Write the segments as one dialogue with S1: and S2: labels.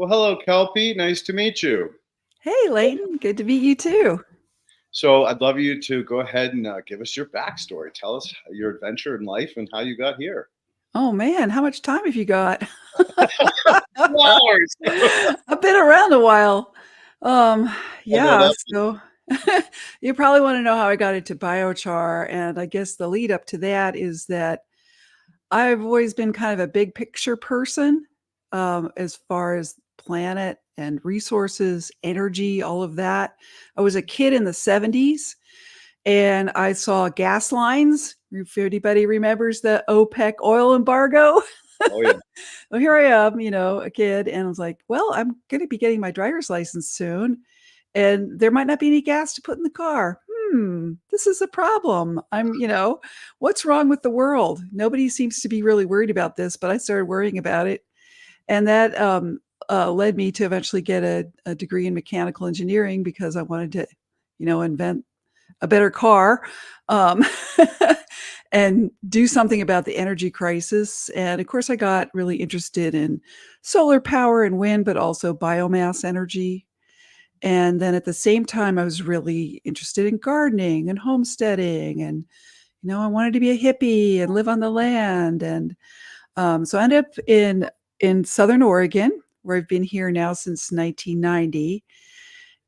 S1: Well, hello, Kelpie. Nice to meet you.
S2: Hey, Leighton. Good to meet you too.
S1: So, I'd love you to go ahead and give us your backstory. Tell us your adventure in life and how you got here.
S2: Oh man, how much time have you got?
S1: 2 hours.
S2: I've been around a while. Um,
S1: I know
S2: yeah,
S1: that.
S2: so you probably want to know how I got into biochar. And I guess the lead up to that is that I've always been kind of a big picture person, as far as planet and resources, energy, all of that. I was a kid in the 70s and I saw gas lines. If anybody remembers the OPEC oil embargo,
S1: Oh yeah.
S2: well, here I am, a kid, and I was like, well, I'm going to be getting my driver's license soon, and there might not be any gas to put in the car. This is a problem. What's wrong with the world? Nobody seems to be really worried about this, but I started worrying about it. And that led me to eventually get a degree in mechanical engineering because I wanted to, invent a better car, um, and do something about the energy crisis. And of course, I got really interested in solar power and wind, but also biomass energy. And then at the same time, I was really interested in gardening and homesteading. And, I wanted to be a hippie and live on the land. And so I ended up in Southern Oregon, where I've been here now since 1990.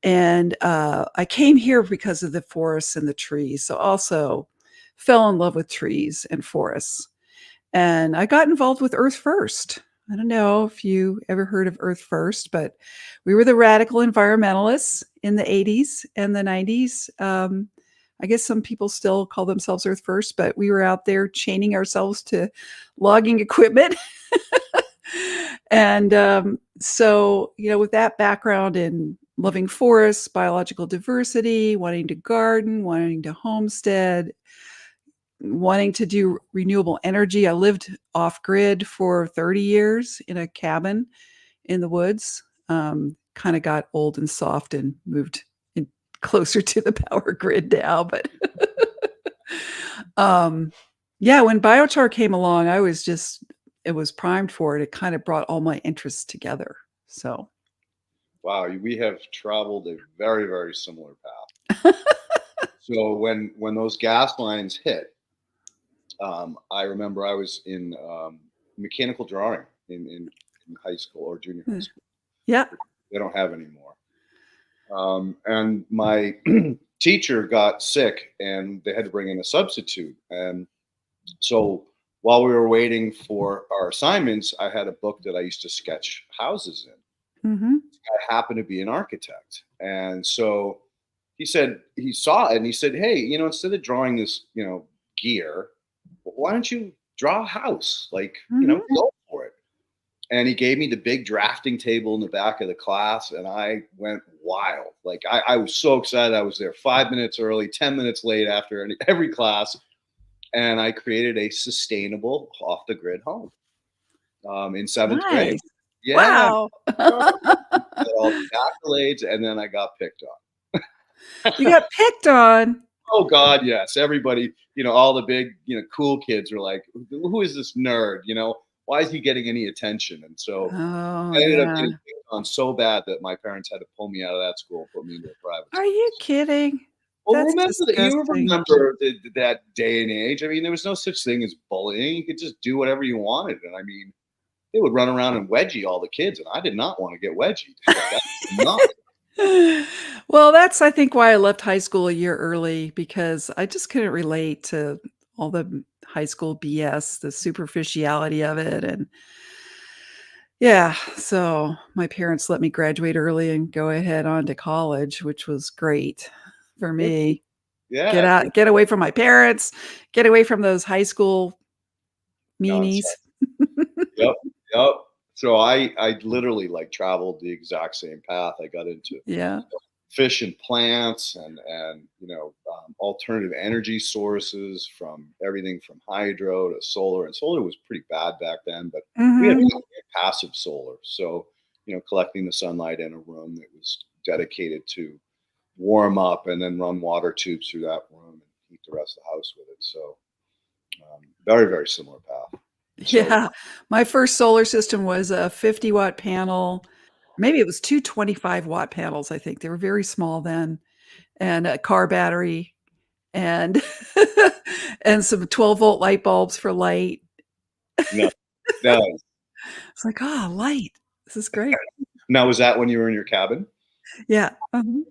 S2: And I came here because of the forests and the trees. So also fell in love with trees and forests. And I got involved with Earth First. I don't know if you ever heard of Earth First, but we were the radical environmentalists in the 80s and the 90s. I guess some people still call themselves Earth First, but we were out there chaining ourselves to logging equipment. And so, with that background in loving forests, biological diversity, wanting to garden, wanting to homestead, wanting to do renewable energy. I lived off grid for 30 years in a cabin in the woods. Kind of got old and soft and moved in closer to the power grid now. But yeah, when biochar came along, it was primed for it. It kind of brought all my interests together. So,
S1: Wow, we have traveled a very, very similar path. So when those gas lines hit, I remember I was in mechanical drawing in high school or junior high school.
S2: yeah.
S1: They don't have anymore. And my teacher got sick and they had to bring in a substitute. And so while we were waiting for our assignments, I had a book that I used to sketch houses in.
S2: Mm-hmm.
S1: I happened to be an architect. And so he said, he saw it and he said, hey, instead of drawing this, gear, why don't you draw a house? Go for it. And he gave me the big drafting table in the back of the class, and I went wild. Like I was so excited. I was there 5 minutes early, 10 minutes late after every class, and I created a sustainable off-the-grid home in seventh grade.
S2: Nice.
S1: Yeah,
S2: Wow.
S1: got all the accolades, and then I got picked on.
S2: You got picked on.
S1: Oh God, yes. Everybody, all the big, cool kids are like, "Who is this nerd? Why is he getting any attention?" And so
S2: Oh,
S1: I ended up
S2: yeah.
S1: getting picked on so bad that my parents had to pull me out of that school and put me into a private
S2: Are
S1: school.
S2: you kidding?
S1: Well,
S2: That's
S1: remember that you
S2: disgusting.
S1: remember that day and age. I mean, there was no such thing as bullying. You could just do whatever you wanted. And I mean, they would run around and wedgie all the kids, and I did not want to get wedgied. Not.
S2: Well, that's, I think, why I left high school a year early, because I just couldn't relate to all the high school BS, the superficiality of it. And yeah, so my parents let me graduate early and go ahead on to college, which was great for me. Get
S1: Yeah.
S2: out, get away from my parents, get away from those high school meanies.
S1: Nonsense. Yep. Yep. So I literally like traveled the exact same path. I got into
S2: Yeah.
S1: fish and plants and alternative energy sources, from everything from hydro to solar. And solar was pretty bad back then, but we had passive solar. So collecting the sunlight in a room that was dedicated to warm up and then run water tubes through that room and heat the rest of the house with it. So very, very similar path. So,
S2: Yeah. My first solar system was a 50-watt panel Maybe it was two 25-watt panels, I think. They were very small then, and a car battery and and some 12-volt light bulbs for light.
S1: No, no.
S2: It's like, "Ah, light. This is great."
S1: Now, was that when you were in your cabin?
S2: Yeah. Mhm.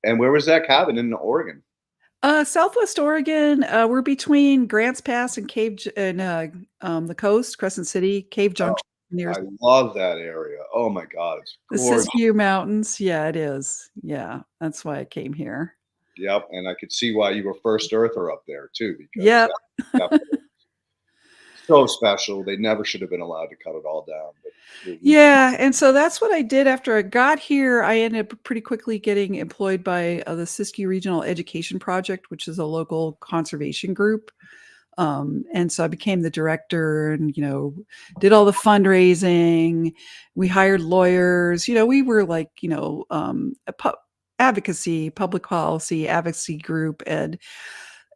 S1: And where was that cabin in Oregon?
S2: Southwest Oregon, we're between Grants Pass and the coast, Crescent City, Cave
S1: Oh,
S2: Junction near
S1: I love that area. Oh my God, it's
S2: the
S1: gorgeous.
S2: Siskiyou Mountains. Yeah, it is. Yeah, that's why I came here.
S1: Yep, and I could see why you were first earther up there too, because
S2: Yep.
S1: that was so special. They never should have been allowed to cut it all down. But
S2: Yeah, and so that's what I did after I got here. I ended up pretty quickly getting employed by the Siskiyou Regional Education Project, which is a local conservation group. And so I became the director and, did all the fundraising. We hired lawyers. We were like, advocacy, public policy advocacy group, and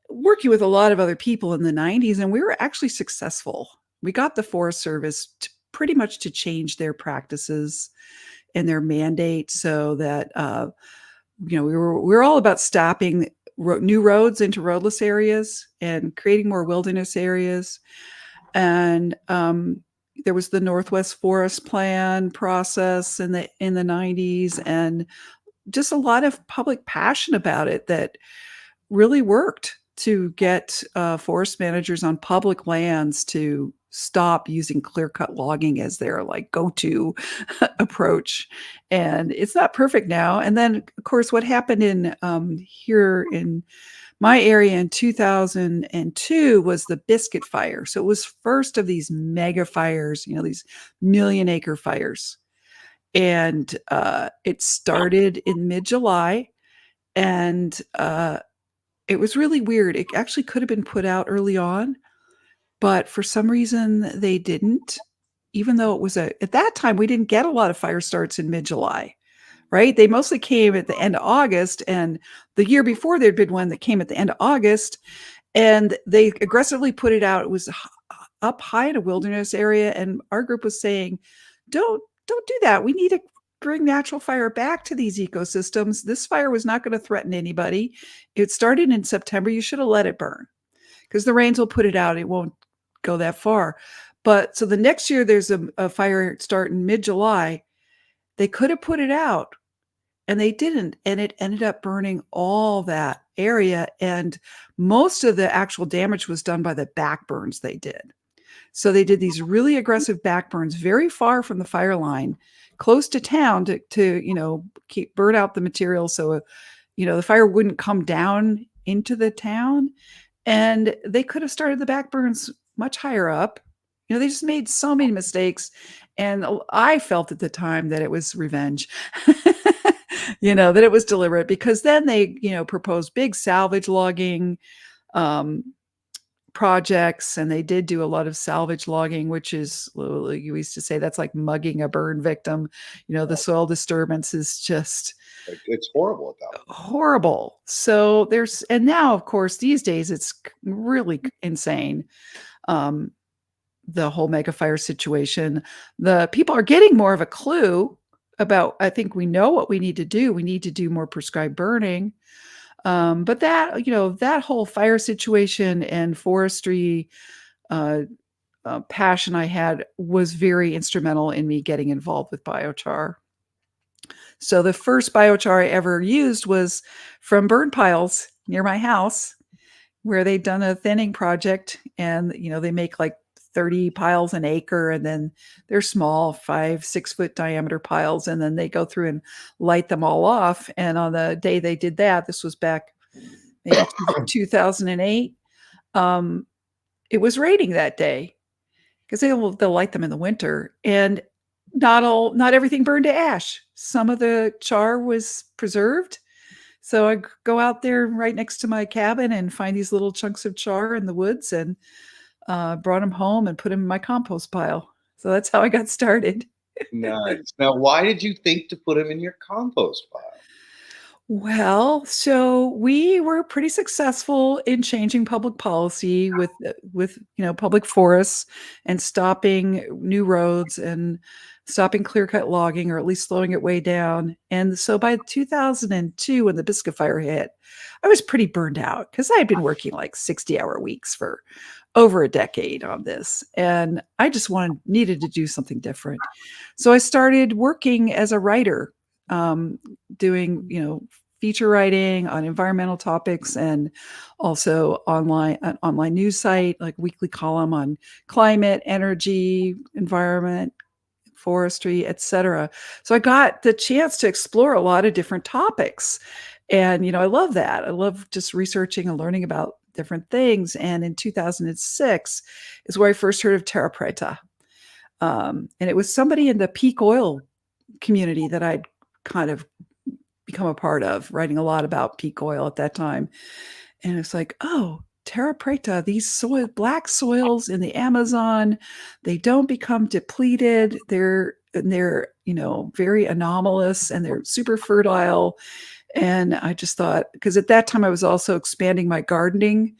S2: working with a lot of other people in the 90s. And we were actually successful. We got the Forest Service pretty much to change their practices and their mandate so that, we were all about stopping new roads into roadless areas and creating more wilderness areas. And there was the Northwest Forest Plan process in the 90s, and just a lot of public passion about it that really worked to get forest managers on public lands to stop using clear-cut logging as their like go-to approach. And it's not perfect now. And then, of course, what happened in here in my area in 2002 was the Biscuit Fire. So it was first of these mega fires, these million-acre fires. And it started in mid-July, and it was really weird. It actually could have been put out early on, but for some reason they didn't, even though it was at that time, we didn't get a lot of fire starts in mid-July, right? They mostly came at the end of August, and the year before there'd been one that came at the end of August, and they aggressively put it out. It was up high in a wilderness area, and our group was saying, don't do that. We need to bring natural fire back to these ecosystems. This fire was not going to threaten anybody. It started in September. You should have let it burn because the rains will put it out. It won't go that far. But so the next year there's a fire start in mid-July. They could have put it out and they didn't. And it ended up burning all that area. And most of the actual damage was done by the backburns they did. So they did these really aggressive backburns very far from the fire line, close to town to burn out the material so the fire wouldn't come down into the town. And they could have started the backburns much higher up. They just made so many mistakes, and I felt at the time that it was revenge. That it was deliberate, because then they proposed big salvage logging projects, and they did do a lot of salvage logging, which is, you used to say, that's like mugging a burn victim. The soil disturbance is just
S1: it's horrible at that point.
S2: Horrible. So and now, of course, these days it's really insane. The whole mega fire situation. The people are getting more of a clue about, I think we know what we need to do. We need to do more prescribed burning. But that whole fire situation and forestry passion I had was very instrumental in me getting involved with biochar. So the first biochar I ever used was from burn piles near my house, where they'd done a thinning project, and they make like 30 piles an acre, and then they're small 5-6 foot diameter piles, and then they go through and light them all off. And on the day they did that, this was back maybe 2008, it was raining that day, because they'll light them in the winter, and not everything burned to ash. Some of the char was preserved. So I go out there right next to my cabin and find these little chunks of char in the woods, and brought them home and put them in my compost pile. So that's how I got started.
S1: Nice. Now, why did you think to put them in your compost pile?
S2: Well, so we were pretty successful in changing public policy with public forests and stopping new roads. And stopping clear-cut logging, or at least slowing it way down. And so by 2002, when the Biscuit Fire hit, I was pretty burned out because I had been working like 60-hour weeks for over a decade on this, and I just needed to do something different. So I started working as a writer, doing feature writing on environmental topics, and also an online news site, like weekly column on climate, energy, environment, forestry, etc. So I got the chance to explore a lot of different topics. And, I love that. I love just researching and learning about different things. And in 2006 is where I first heard of Terra Preta. And it was somebody in the peak oil community that I'd kind of become a part of, writing a lot about peak oil at that time. And it's like, oh, Terra Preta, these black soils in the Amazon, they don't become depleted. They're very anomalous, and they're super fertile. And I just thought, because at that time I was also expanding my gardening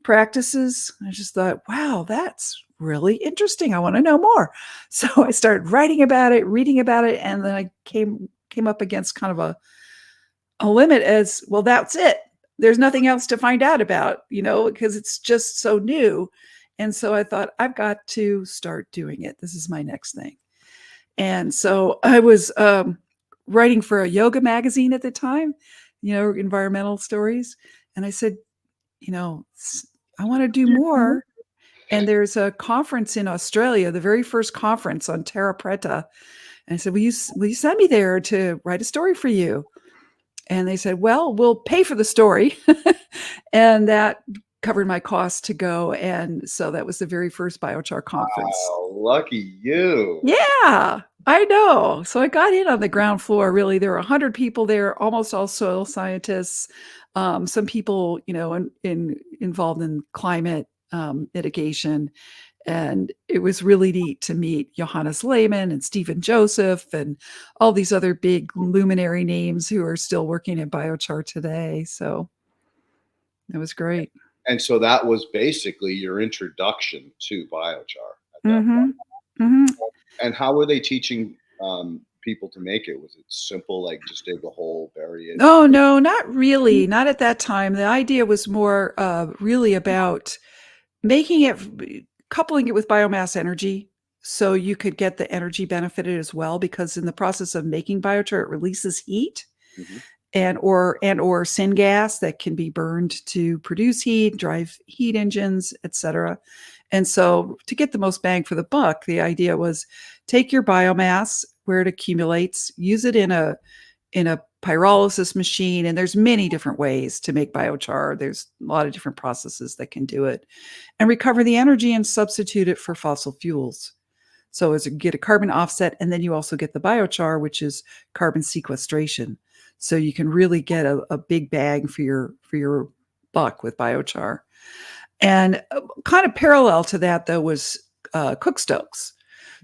S2: practices, I just thought, wow, that's really interesting. I want to know more. So I started writing about it, reading about it, and then I came up against kind of a limit as well. That's it. There's nothing else to find out about, because it's just so new. And so I thought, I've got to start doing it. This is my next thing. And so I was writing for a yoga magazine at the time, environmental stories. And I said, I want to do more. And there's a conference in Australia, the very first conference on Terra Preta. And I said, will you send me there to write a story for you? And they said, well, we'll pay for the story. And that covered my costs to go. And so that was the very first biochar conference.
S1: Wow, lucky you.
S2: Yeah, I know. So I got in on the ground floor. Really, there were 100 people there, almost all soil scientists, some people, involved in climate mitigation. And it was really neat to meet Johannes Lehmann and Stephen Joseph and all these other big luminary names who are still working at biochar today. So it was great.
S1: And so that was basically your introduction to biochar at that
S2: Mm-hmm.
S1: point.
S2: Mm-hmm.
S1: And how were they teaching people to make it? Was it simple, like just dig a hole, bury it?
S2: Oh, no, not really. Not at that time. The idea was more really about coupling it with biomass energy, so you could get the energy benefited as well, because in the process of making biochar, it releases heat.
S1: Mm-hmm.
S2: and or syngas that can be burned to produce heat, drive heat engines, etc. And so to get the most bang for the buck, the idea was take your biomass where it accumulates, use it in a pyrolysis machine. And there's many different ways to make biochar. There's a lot of different processes that can do it, and recover the energy and substitute it for fossil fuels. So as you get a carbon offset, and then you also get the biochar, which is carbon sequestration. So you can really get a big bag for your buck with biochar. And kind of parallel to that, though, was cookstoves.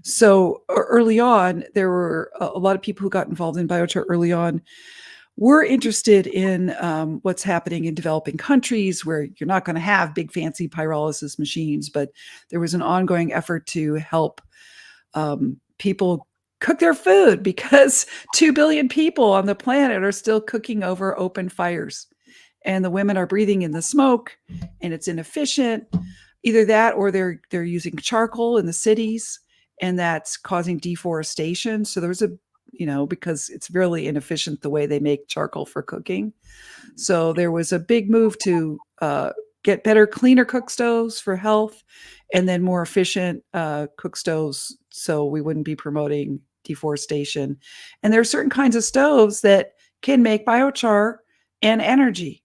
S2: So early on, there were a lot of people who got involved in biochar early on were interested in what's happening in developing countries where you're not going to have big fancy pyrolysis machines, but there was an ongoing effort to help people cook their food, because 2 billion people on the planet are still cooking over open fires, and the women are breathing in the smoke, and it's inefficient. Either that, or they're using charcoal in the cities, and that's causing deforestation. So there's because it's really inefficient the way they make charcoal for cooking. So there was a big move to get better, cleaner cook stoves for health, and then more efficient cook stoves, so we wouldn't be promoting deforestation. And there are certain kinds of stoves that can make biochar and energy.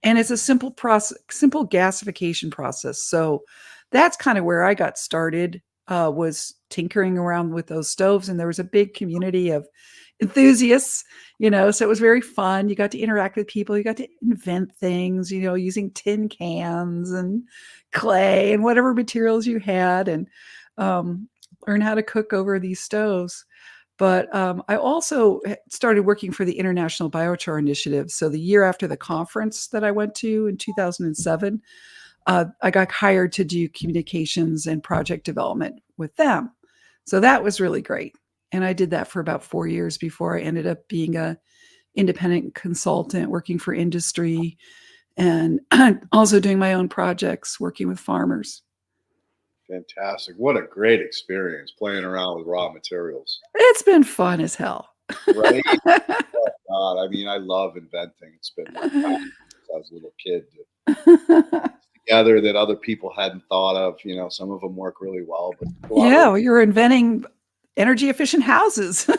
S2: And it's a simple gasification process. So that's kind of where I got started, was tinkering around with those stoves. And there was a big community of enthusiasts, so it was very fun. You got to interact with people. You got to invent things, using tin cans and clay and whatever materials you had, and learn how to cook over these stoves. But I also started working for the International Biochar Initiative. So the year after the conference that I went to in 2007, I got hired to do communications and project development with them. So that was really great. And I did that for about 4 years before I ended up being a independent consultant working for industry and also doing my own projects working with farmers.
S1: Fantastic. What a great experience playing around with raw materials.
S2: It's been fun as hell.
S1: Right? Oh, God. I mean, I love inventing. It's been my passion since I was a little kid to together that other people hadn't thought of. You know, some of them work really well, but a lot of
S2: Yeah,
S1: them.
S2: well, you're inventing energy efficient houses.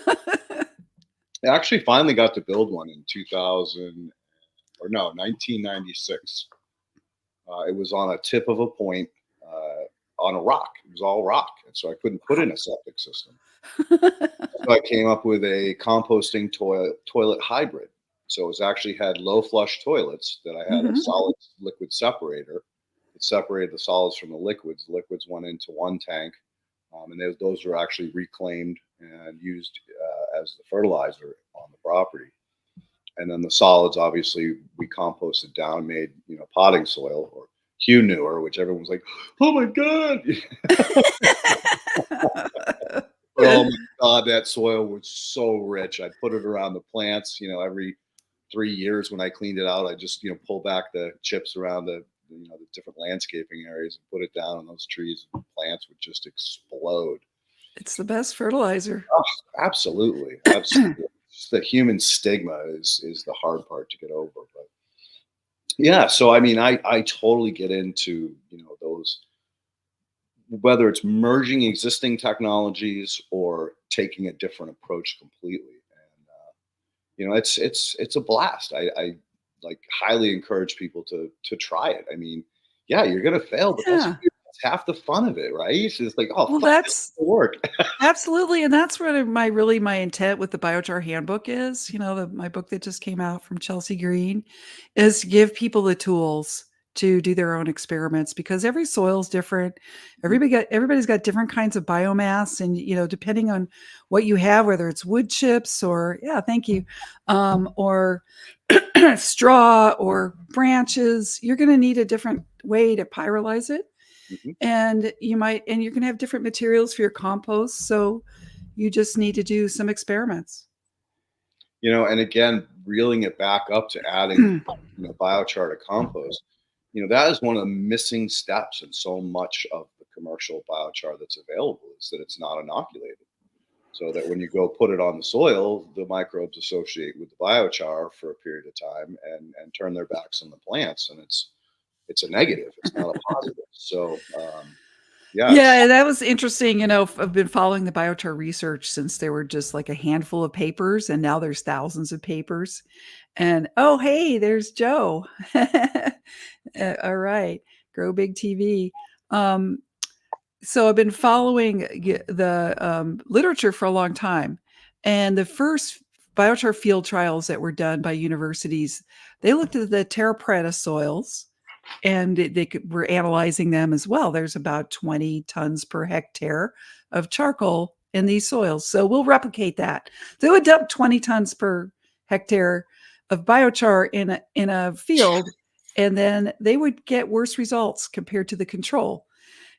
S1: I actually finally got to build one in 2000, or no, 1996. It was on a tip of a point on a rock. It was all rock. And so I couldn't put in a septic system. So I came up with a composting toilet hybrid. So it was actually had low flush toilets that I had a solid liquid separator that separated the solids from the liquids. The liquids went into one tank, and those were actually reclaimed and used as the fertilizer on the property. And then the solids, obviously, we composted down, made potting soil or Q newer, which everyone was like, "Oh my God!" Oh my God, that soil was so rich. I'd put it around the plants. Every 3 years when I cleaned it out, I just pull back the chips around the different landscaping areas and put it down, and those trees and plants would just explode.
S2: It's the best fertilizer.
S1: Oh, absolutely, absolutely. Just the human stigma is the hard part to get over. But yeah, so I mean, I totally get into those, whether it's merging existing technologies or taking a different approach completely. And it's a blast. I like highly encourage people to try it. I mean, yeah, you're gonna fail, but that's
S2: Yeah.
S1: half the fun of it, right? It's like, oh,
S2: Well,
S1: fuck,
S2: that's
S1: it'll work.
S2: absolutely, and that's what my intent with the biochar handbook is. My book that just came out from Chelsea Green is to give people the tools to do their own experiments because every soil is different. Everybody's got different kinds of biomass, and depending on what you have, whether it's wood chips or thank you, or straw or branches, you're going to need a different way to pyrolyze it.
S1: Mhm.
S2: And you're going to have different materials for your compost. So you just need to do some experiments.
S1: And again, reeling it back up to adding, biochar to compost, that is one of the missing steps in so much of the commercial biochar that's available is that it's not inoculated. So that when you go put it on the soil, the microbes associate with the biochar for a period of time and turn their backs on the plants, and it's a negative. It's not a positive. So yeah,
S2: Yeah, that was interesting. I've been following the biochar research since there were just like a handful of papers, and now there's thousands of papers. And oh, hey, there's Joe. All right, Grow Big TV. So I've been following the literature for a long time, and the first biochar field trials that were done by universities, they looked at the terra preta soils, and were analyzing them as well. There's about 20 tons per hectare of charcoal in these soils, so we'll replicate that. They would dump 20 tons per hectare of biochar in a field, and then they would get worse results compared to the control.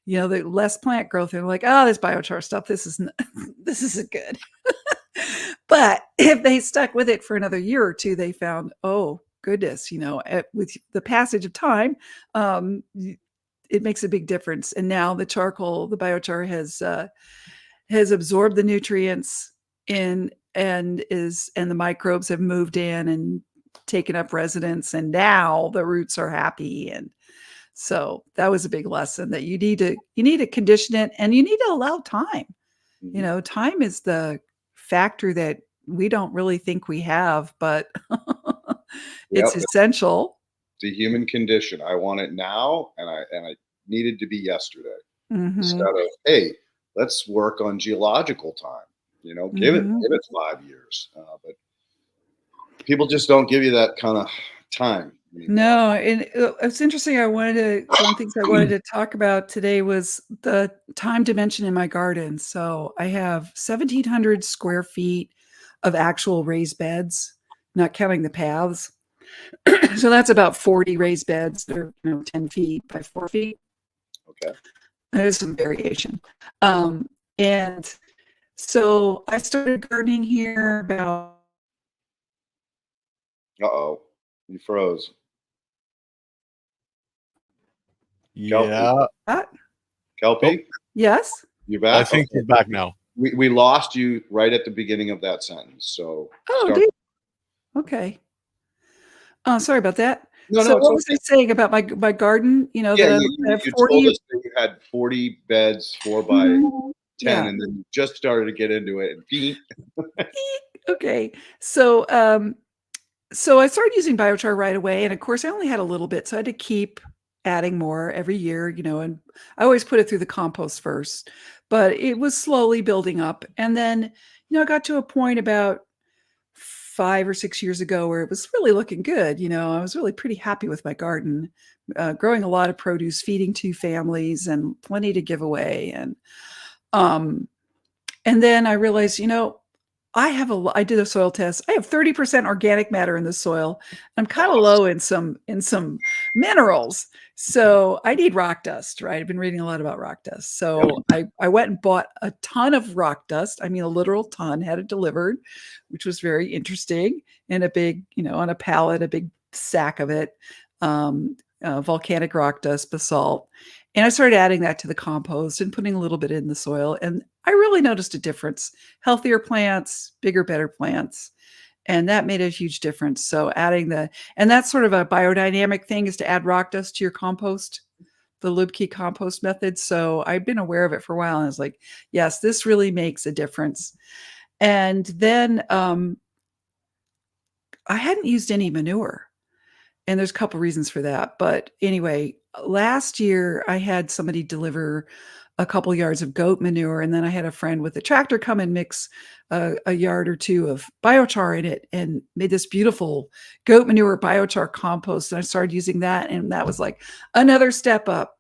S2: The less plant growth. They're like, oh, this biochar stuff, this isn't good. But if they stuck with it for another year or two, they found, oh goodness, with the passage of time, it makes a big difference. And now the biochar has absorbed the nutrients and the microbes have moved in and taken up residence, and now the roots are happy. And so that was a big lesson that you need to condition it, and you need to allow time. Time is the factor that we don't really think we have, but it's
S1: yep,
S2: essential.
S1: the human condition. I want it now, and I needed to be yesterday. Instead
S2: Mm-hmm.
S1: of, hey, let's work on geological time. Give it 5 years. But people just don't give you that kind of time anymore.
S2: No, and it's interesting. One of the things I wanted to talk about today was the time dimension in my garden. So I have 1,700 square feet of actual raised beds, not counting the paths. So that's about 40 raised beds that are 10 feet by 4 feet.
S1: Okay.
S2: There's some variation. And So I started gardening here about
S1: Uh-oh, you froze. Kelpie,
S3: Yeah.
S2: that.
S3: Oh,
S1: Kelpie,
S2: Yes.
S1: you
S3: I
S1: back?
S3: think
S1: Okay.
S3: you're back now.
S1: We lost you right at the beginning of that sentence. So
S2: Oh,
S1: start.
S2: dude. Okay. Oh, sorry about that.
S1: No,
S2: So
S1: no, it's
S2: what was I
S1: okay.
S2: saying about my garden? You know,
S1: Yeah,
S2: that I
S1: you,
S2: have
S1: you told
S2: 40.
S1: us that you had 40 beds, 4 by 10,
S2: Yeah.
S1: and then you just started to get into it. And beep.
S2: Okay. So I started using biochar right away, and of course I only had a little bit, so I had to keep adding more every year, and I always put it through the compost first, but it was slowly building up. And then, I got to a point about 5 or 6 years ago where it was really looking good. I was really pretty happy with my garden, growing a lot of produce, feeding 2 families, and plenty to give away. Um, and then I realized, I did a soil test. I have 30% organic matter in the soil. I'm kind of low in some minerals. So I need rock dust, right? I've been reading a lot about rock dust. So I went and bought a ton of rock dust. I mean, a literal ton, had it delivered, which was very interesting. In a big, on a pallet, a big sack of it, volcanic rock dust, basalt. And I started adding that to the compost and putting a little bit in the soil. And I really noticed a difference. Healthier plants, bigger, better plants. And that made a huge difference. So and that's sort of a biodynamic thing, is to add rock dust to your compost, the Lubke compost method. So I've been aware of it for a while. And I was like, yes, this really makes a difference. And then I hadn't used any manure. And there's a couple reasons for that. But anyway, last year I had somebody deliver a couple yards of goat manure, and then I had a friend with a tractor come and mix a yard or two of biochar in it and made this beautiful goat manure biochar compost. And I started using that, and that was like another step up.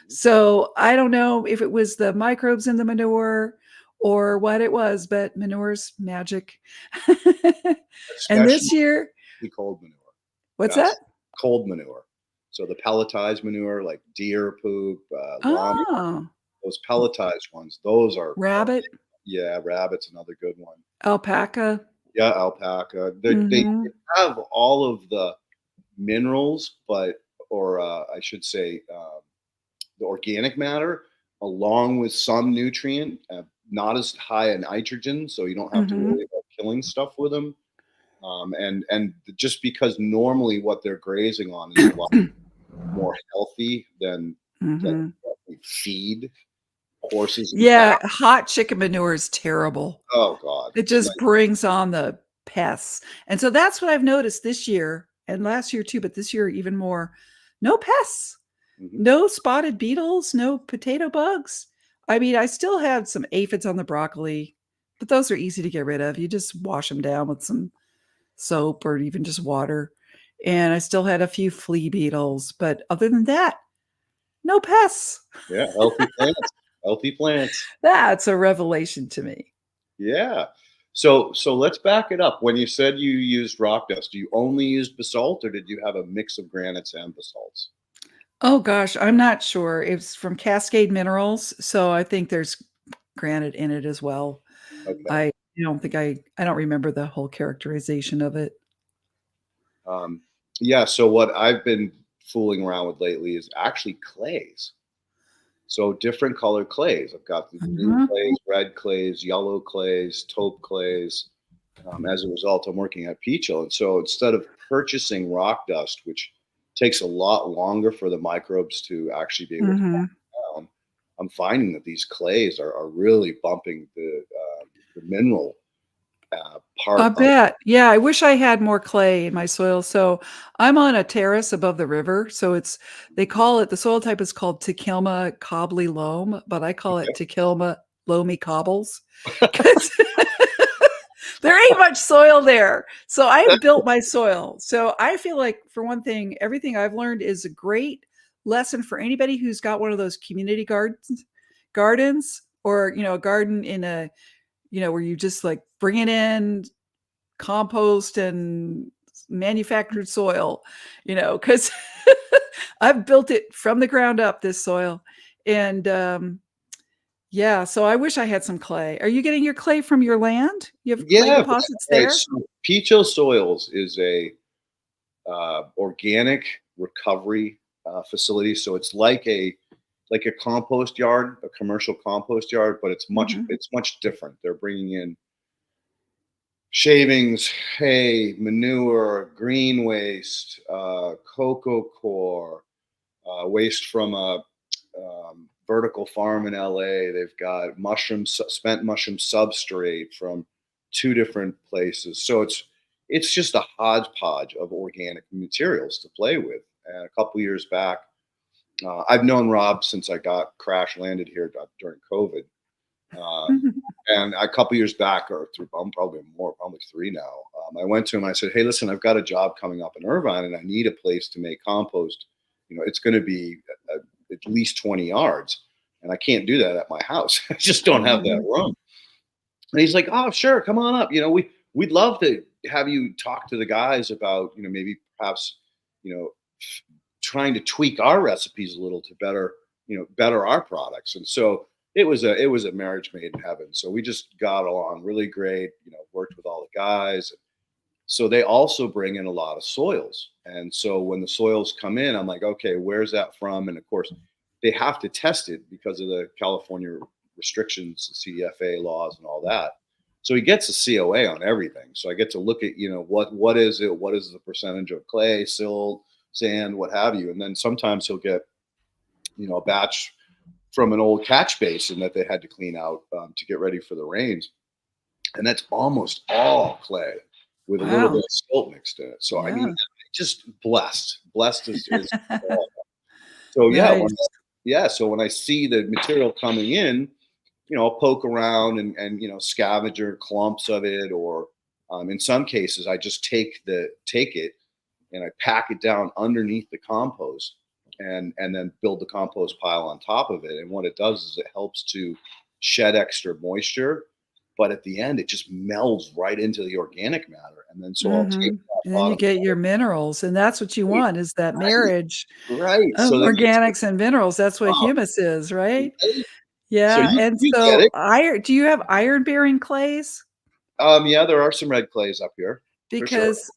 S2: So I don't know if it was the microbes in the manure or what it was, but manure's magic. And this
S1: Especially
S2: year,
S1: cold manure.
S2: what's
S1: Yes,
S2: that?
S1: cold manure. So the pelletized manure, like deer poop, llama,
S2: Oh,
S1: those pelletized ones, those are,
S2: rabbit,
S1: yeah, rabbit's another good one.
S2: alpaca.
S1: Yeah, alpaca. They
S2: Mhm.
S1: have all of the minerals, or I should say, the organic matter, along with some nutrient, not as high in nitrogen, so you don't have to
S2: Mhm.
S1: worry about killing stuff with them. And just because normally what they're grazing on is a lot more healthy than
S2: Mhm.
S1: what we feed horses and cows.
S2: Yeah, hot chicken manure is terrible.
S1: Oh God,
S2: It
S1: it's
S2: just
S1: like
S2: brings on the pests. And so that's what I've noticed this year and last year too, but this year even more. No pests,
S1: mhm.
S2: no spotted beetles, no potato bugs. I mean, I still have some aphids on the broccoli, but those are easy to get rid of. You just wash them down with some soap or even just water. And I still had a few flea beetles, but other than that, no pests.
S1: Yeah, healthy plants, healthy plants.
S2: That's a revelation to me.
S1: Yeah. So let's back it up. When you said you used rock dust, do you only use basalt, or did you have a mix of granites and basalts?
S2: Oh gosh, I'm not sure. It's from Cascade Minerals, so I think there's granite in it as well.
S1: Okay.
S2: I don't think I don't remember the whole characterization of it.
S1: Um, yeah. So what I've been fooling around with lately is actually clays. So different color clays. I've got the blue
S2: Uh-huh.
S1: clays, red clays, yellow clays, taupe clays. As a result, I'm working at Peachel, and so instead of purchasing rock dust, which takes a lot longer for the microbes to actually be able to
S2: Mhm.
S1: break down, I'm finding that these clays are really bumping the mineral
S2: I
S1: part of.
S2: bet. Yeah, I wish I had more clay in my soil. So I'm on a terrace above the river. So they call it, the soil type is called Tequilma cobbly loam, but I call it Tequilma loamy cobbles because there ain't much soil there. So I've built my soil. So I feel like, for one thing, everything I've learned is a great lesson for anybody who's got one of those community gardens, or, a garden in a, where you just like bring it in compost and manufactured soil, because I've built it from the ground up, this soil. And Yeah, so I wish I had some clay. Are you getting your clay from your land? You have clay
S1: Yeah,
S2: deposits
S1: right.
S2: there?
S1: So Picho Soils is a organic recovery facility. So it's like a compost yard, a commercial compost yard, but
S2: Mhm.
S1: it's much different. They're bringing in shavings, hay, manure, green waste, cocoa core, waste from a vertical farm in LA. They've got spent mushroom substrate from two different places. So it's just a hodgepodge of organic materials to play with. And a couple years back, I've known Rob since I got crash landed here during COVID. Um, and a couple years back, or through, I'm probably more, probably three now, I went to him. I said, "Hey, listen, I've got a job coming up in Irvine, and I need a place to make compost. It's going to be at least 20 yards, and I can't do that at my house. I just don't have that
S2: Mhm.
S1: room." And he's like, "Oh, sure, come on up. We'd love to have you talk to the guys about, maybe perhaps, you know, trying to tweak our recipes a little to better our products." And so it was a marriage made in heaven. So we just got along really great. Worked with all the guys. So they also bring in a lot of soils. And so when the soils come in, I'm like, okay, where's that from? And of course, they have to test it because of the California restrictions, CDFA laws, and all that. So he gets a COA on everything. So I get to look at, what is it? What is the percentage of clay, silt, sand, what have you? And then sometimes he'll get, a batch from an old catch basin that they had to clean out to get ready for the rains, and that's almost all clay with a little bit
S2: Wow.
S1: of silt mixed in it. So I mean,
S2: Yeah.
S1: just blessed is so yeah.
S2: Nice.
S1: So when I see the material coming in, I'll poke around and scavenger clumps of it, or in some cases I just take it and I pack it down underneath the compost, and then build the compost pile on top of it. And what it does is it helps to shed extra moisture, but at the end it just melds right into the organic matter. And then so I'll take
S2: Mhm.
S1: that
S2: And then you
S1: bottom
S2: get your minerals, and that's what you
S1: right,
S2: want is that
S1: right,
S2: marriage
S1: right.
S2: of
S1: So then you take,
S2: organics and minerals. That's what
S1: oh,
S2: humus is, right?
S1: right. So
S2: Yeah,
S1: you
S2: and
S1: you get
S2: so
S1: it.
S2: do you have iron-bearing clays?
S1: Yeah, there are some red clays up here for sure.
S2: Because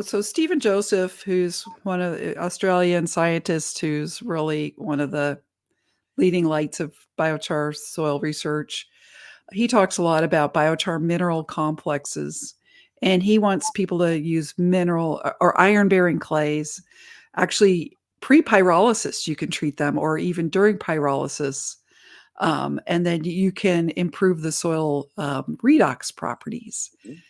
S2: so Stephen Joseph, who's one of the Australian scientists who's really one of the leading lights of biochar soil research, he talks a lot about biochar mineral complexes, and he wants people to use mineral or iron-bearing clays. Actually, pre-pyrolysis, you can treat them, or even during pyrolysis, and then you can improve the soil redox properties.
S1: Mhm.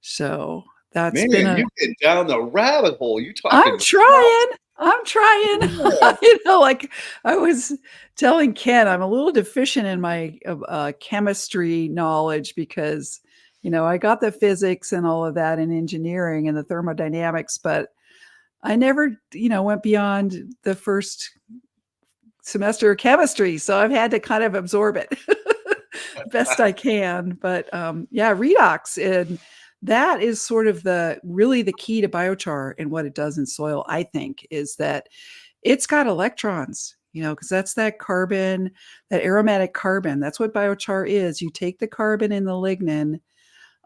S2: So that's
S1: Man,
S2: been a
S1: you get down the rabbit hole. You
S2: I'm
S1: talking
S2: trying. I'm trying.
S1: yeah.
S2: Like I was telling Ken, I'm a little deficient in my chemistry knowledge because, I got the physics and all of that in engineering and the thermodynamics, but I never, went beyond the first semester of chemistry. So I've had to kind of absorb it best I can. But yeah, redox. And that is sort of really the key to biochar and what it does in soil, I think, is that it's got electrons, because that's that carbon, that aromatic carbon. That's what biochar is. You take the carbon in the lignin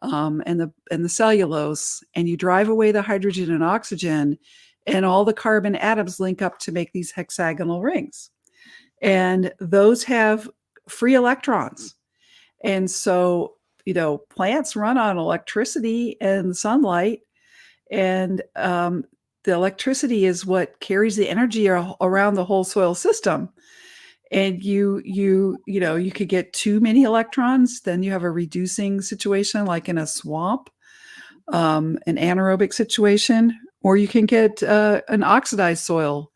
S2: and the cellulose, and you drive away the hydrogen and oxygen, and all the carbon atoms link up to make these hexagonal rings. And those have free electrons. And so, plants run on electricity and sunlight, and the electricity is what carries the energy around the whole soil system. And you could get too many electrons, then you have a reducing situation, like in a swamp, an anaerobic situation, or you can get an oxidized soil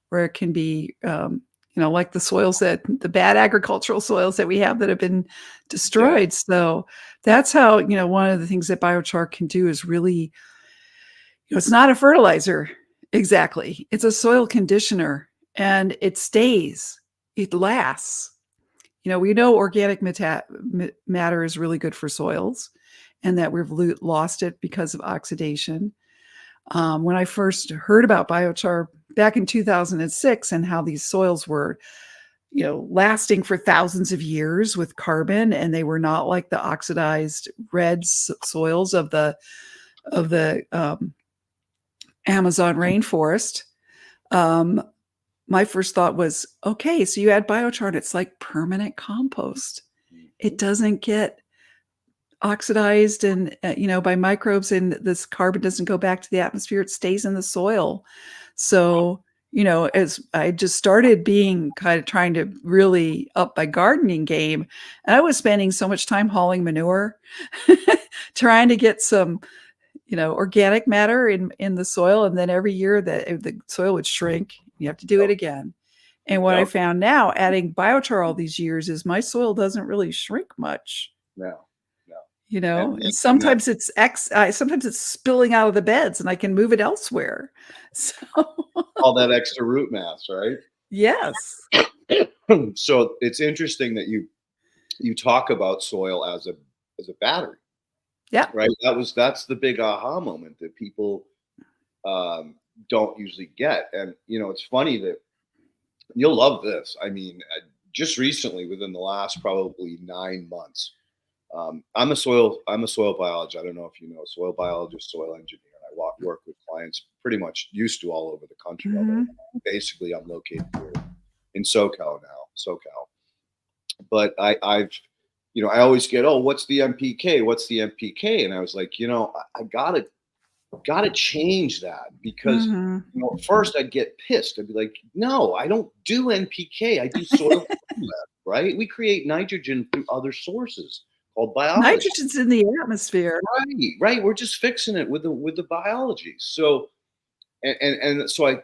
S2: where it can be, like the bad agricultural soils that we have that have been
S1: Yeah.
S2: destroyed. So that's how, one of the things that biochar can do is really, it's not a fertilizer exactly. It's a soil conditioner, and it stays, it lasts. We know organic matter is really good for soils, and that we've lost it because of oxidation. When I first heard about biochar back in 2006 and how these soils were lasting for thousands of years with carbon, and they were not like the oxidized red soils of the Amazon rainforest. My first thought was, okay, so you add biochar, and it's like permanent compost. It doesn't get oxidized and by microbes, and this carbon doesn't go back to the atmosphere. It stays in the soil. So as I just started being kind of trying to really up my gardening game, and I was spending so much time hauling manure, trying to get some organic matter in the soil, and then every year the soil would shrink. You have to do it again. And what I found now, adding biochar all these years, is my soil doesn't really shrink much.
S1: No.
S2: And sometimes it's sometimes it's spilling out of the beds, and I can move it elsewhere. So
S1: all that extra root mass, right?
S2: Yes.
S1: So it's interesting that you talk about soil as a battery.
S2: Yeah.
S1: Right. That's the big aha moment that people don't usually get. And it's funny that you'll love this. I mean, just recently, within the last probably 9 months, I'm a soil biologist. I don't know if you know, soil biologist, soil engineer. I work with clients pretty much used to all over the country.
S2: Mm-hmm.
S1: Basically, I'm located here in SoCal now. But I always get, oh, what's the NPK? What's the NPK? And I was like, I gotta change that, because first I'd get pissed. I'd be like, no, I don't do NPK. I do soil right? We create nitrogen through other sources called biology.
S2: Nitrogen's in the atmosphere.
S1: Right. We're just fixing it with the biology. So and so I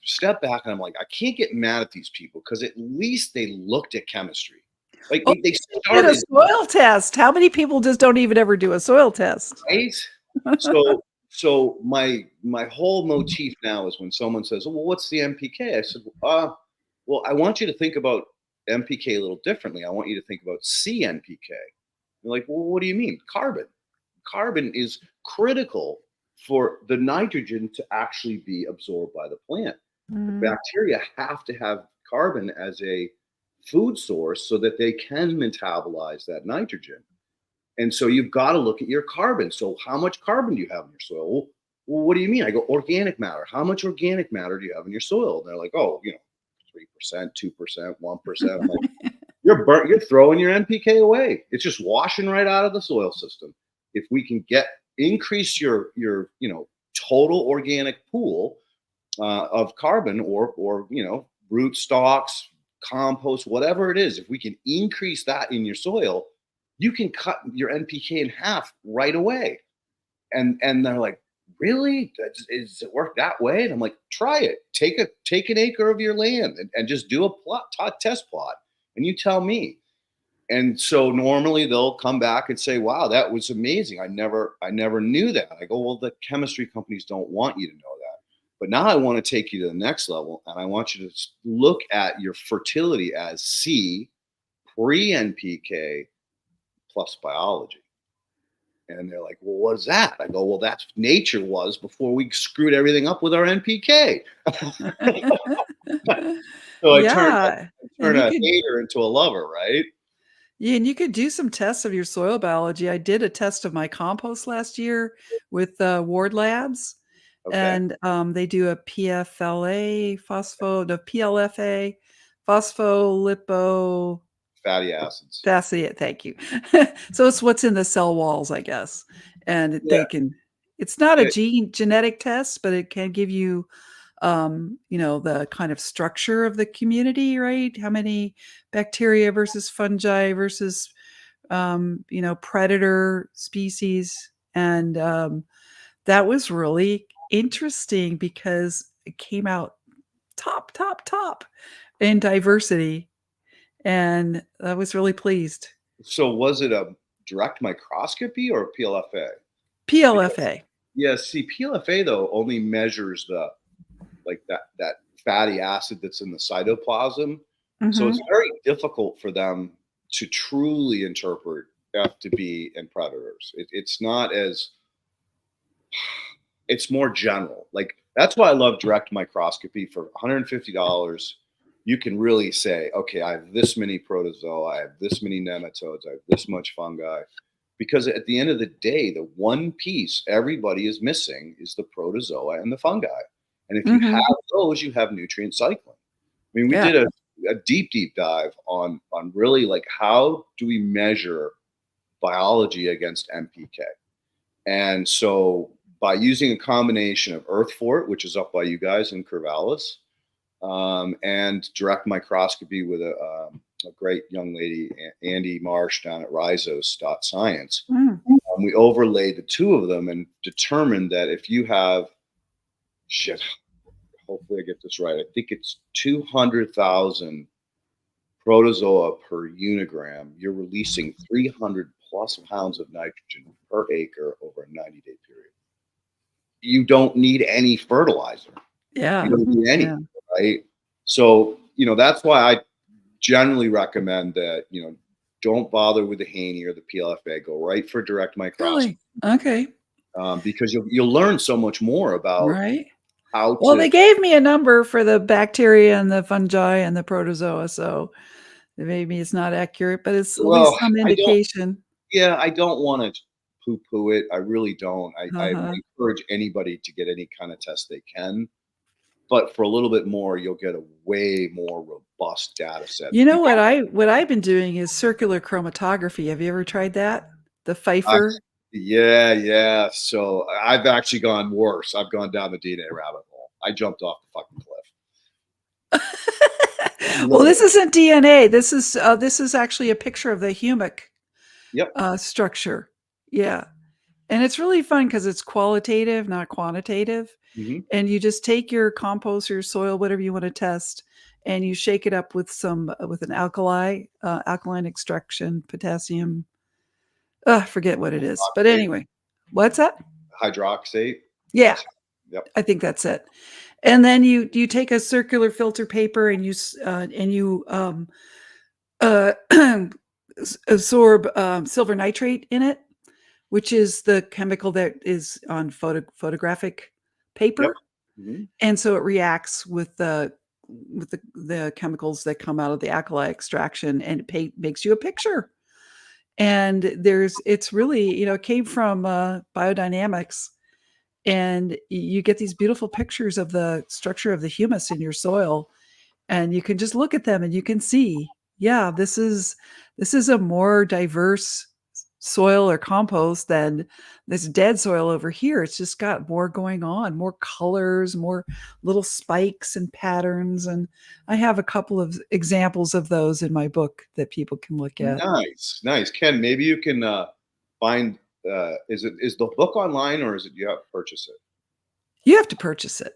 S1: step back, and I'm like, I can't get mad at these people, because at least they looked at chemistry. Like they started
S2: a soil test. How many people just don't even ever do a soil test?
S1: Right. So my whole motif now is when someone says, "Oh, well, what's the NPK?" I said, well, I want you to think about NPK a little differently. I want you to think about CNPK. You're like, well, what do you mean? Carbon. Carbon is critical for the nitrogen to actually be absorbed by the plant.
S2: Mm-hmm.
S1: Bacteria have to have carbon as a food source so that they can metabolize that nitrogen. And so you've got to look at your carbon. So how much carbon do you have in your soil? Well, what do you mean? I go, organic matter. How much organic matter do you have in your soil? And they're like, oh, 3%, 2%, 1%. I'm like, you're throwing your NPK away. It's just washing right out of the soil system. If we can increase your total organic pool of carbon, or root stalks, compost, whatever it is, if we can increase that in your soil, you can cut your NPK in half right away. And they're like, really? Does it work that way? And I'm like, try it. Take an acre of your land and just do a test plot, and you tell me. And so normally they'll come back and say, wow, that was amazing. I never knew that. I go, well, the chemistry companies don't want you to know that. But now I want to take you to the next level, and I want you to look at your fertility as C, pre-NPK, plus biology. And they're like, well, what is that? I go, well, that's nature was before we screwed everything up with our NPK. So I turn a hater into a lover, right?
S2: Yeah, and you could do some tests of your soil biology. I did a test of my compost last year with Ward Labs. Okay. And they do a PLFA, phospholipo
S1: fatty acids.
S2: Thank you. So it's what's in the cell walls, I guess. And it's not a genetic test, but it can give you the kind of structure of the community, right? How many bacteria versus fungi versus predator species. And that was really interesting, because it came out top in diversity. And I was really pleased.
S1: So was it a direct microscopy or PLFA?
S2: PLFA.
S1: See, PLFA though only measures that fatty acid that's in the cytoplasm. Mm-hmm. So it's very difficult for them to truly interpret F2B and predators. It's not as, it's more general. Like, that's why I love direct microscopy for $150. you can really say, okay, I have this many protozoa, I have this many nematodes, I have this much fungi. Because at the end of the day, the one piece everybody is missing is the protozoa and the fungi. And if you have those, you have nutrient cycling. I mean, we
S2: Yeah.
S1: did a deep dive on really like how do we measure biology against NPK. And so by using a combination of Earth Fort, which is up by you guys in Corvallis, and direct microscopy with a great young lady, Andy Marsh, down at Rhizos.science. We overlaid the two of them and determined that if you have, hopefully I get this right, I think it's 200,000 protozoa per unigram, you're releasing 300 plus pounds of nitrogen per acre over a 90-day period. You don't need any fertilizer.
S2: Yeah.
S1: You don't need any, right? So, that's why I generally recommend that, don't bother with the Haney or the PLFA. Go right for direct microscopy.
S2: Really? Okay.
S1: Because you'll learn so much more about how to.
S2: Well, they gave me a number for the bacteria and the fungi and the protozoa, so maybe it's not accurate, but it's at least some indication.
S1: I don't want to poo-poo it. I really don't. I encourage anybody to get any kind of test they can. But for a little bit more, you'll get a way more robust data set.
S2: You know what I've been doing is circular chromatography. Have you ever tried that? The Pfeiffer?
S1: Yeah. So I've actually gone worse. I've gone down the DNA rabbit hole. I jumped off the fucking cliff.
S2: Well, this isn't DNA. This is actually a picture of the humic structure. Yeah. And it's really fun because it's qualitative, not quantitative. And you just take your compost, your soil, whatever you want to test, and you shake it up with an alkaline extraction, potassium. Forget what it is. But anyway, what's that?
S1: Hydroxate.
S2: Yeah. Yep. I think that's it. And then you take a circular filter paper and you absorb silver nitrate in it, which is the chemical that is on photographic paper. And so it reacts with the chemicals that come out of the alkali extraction, and it makes you a picture. And it's really, it came from biodynamics, and you get these beautiful pictures of the structure of the humus in your soil, and you can just look at them and you can see, this is a more diverse soil or compost than this dead soil over here. It's just got more going on, more colors, more little spikes and patterns. And I have a couple of examples of those in my book that people can look at.
S1: Nice. Ken, maybe you can find, is the book online, or is it you have to purchase it?
S2: You have to purchase it.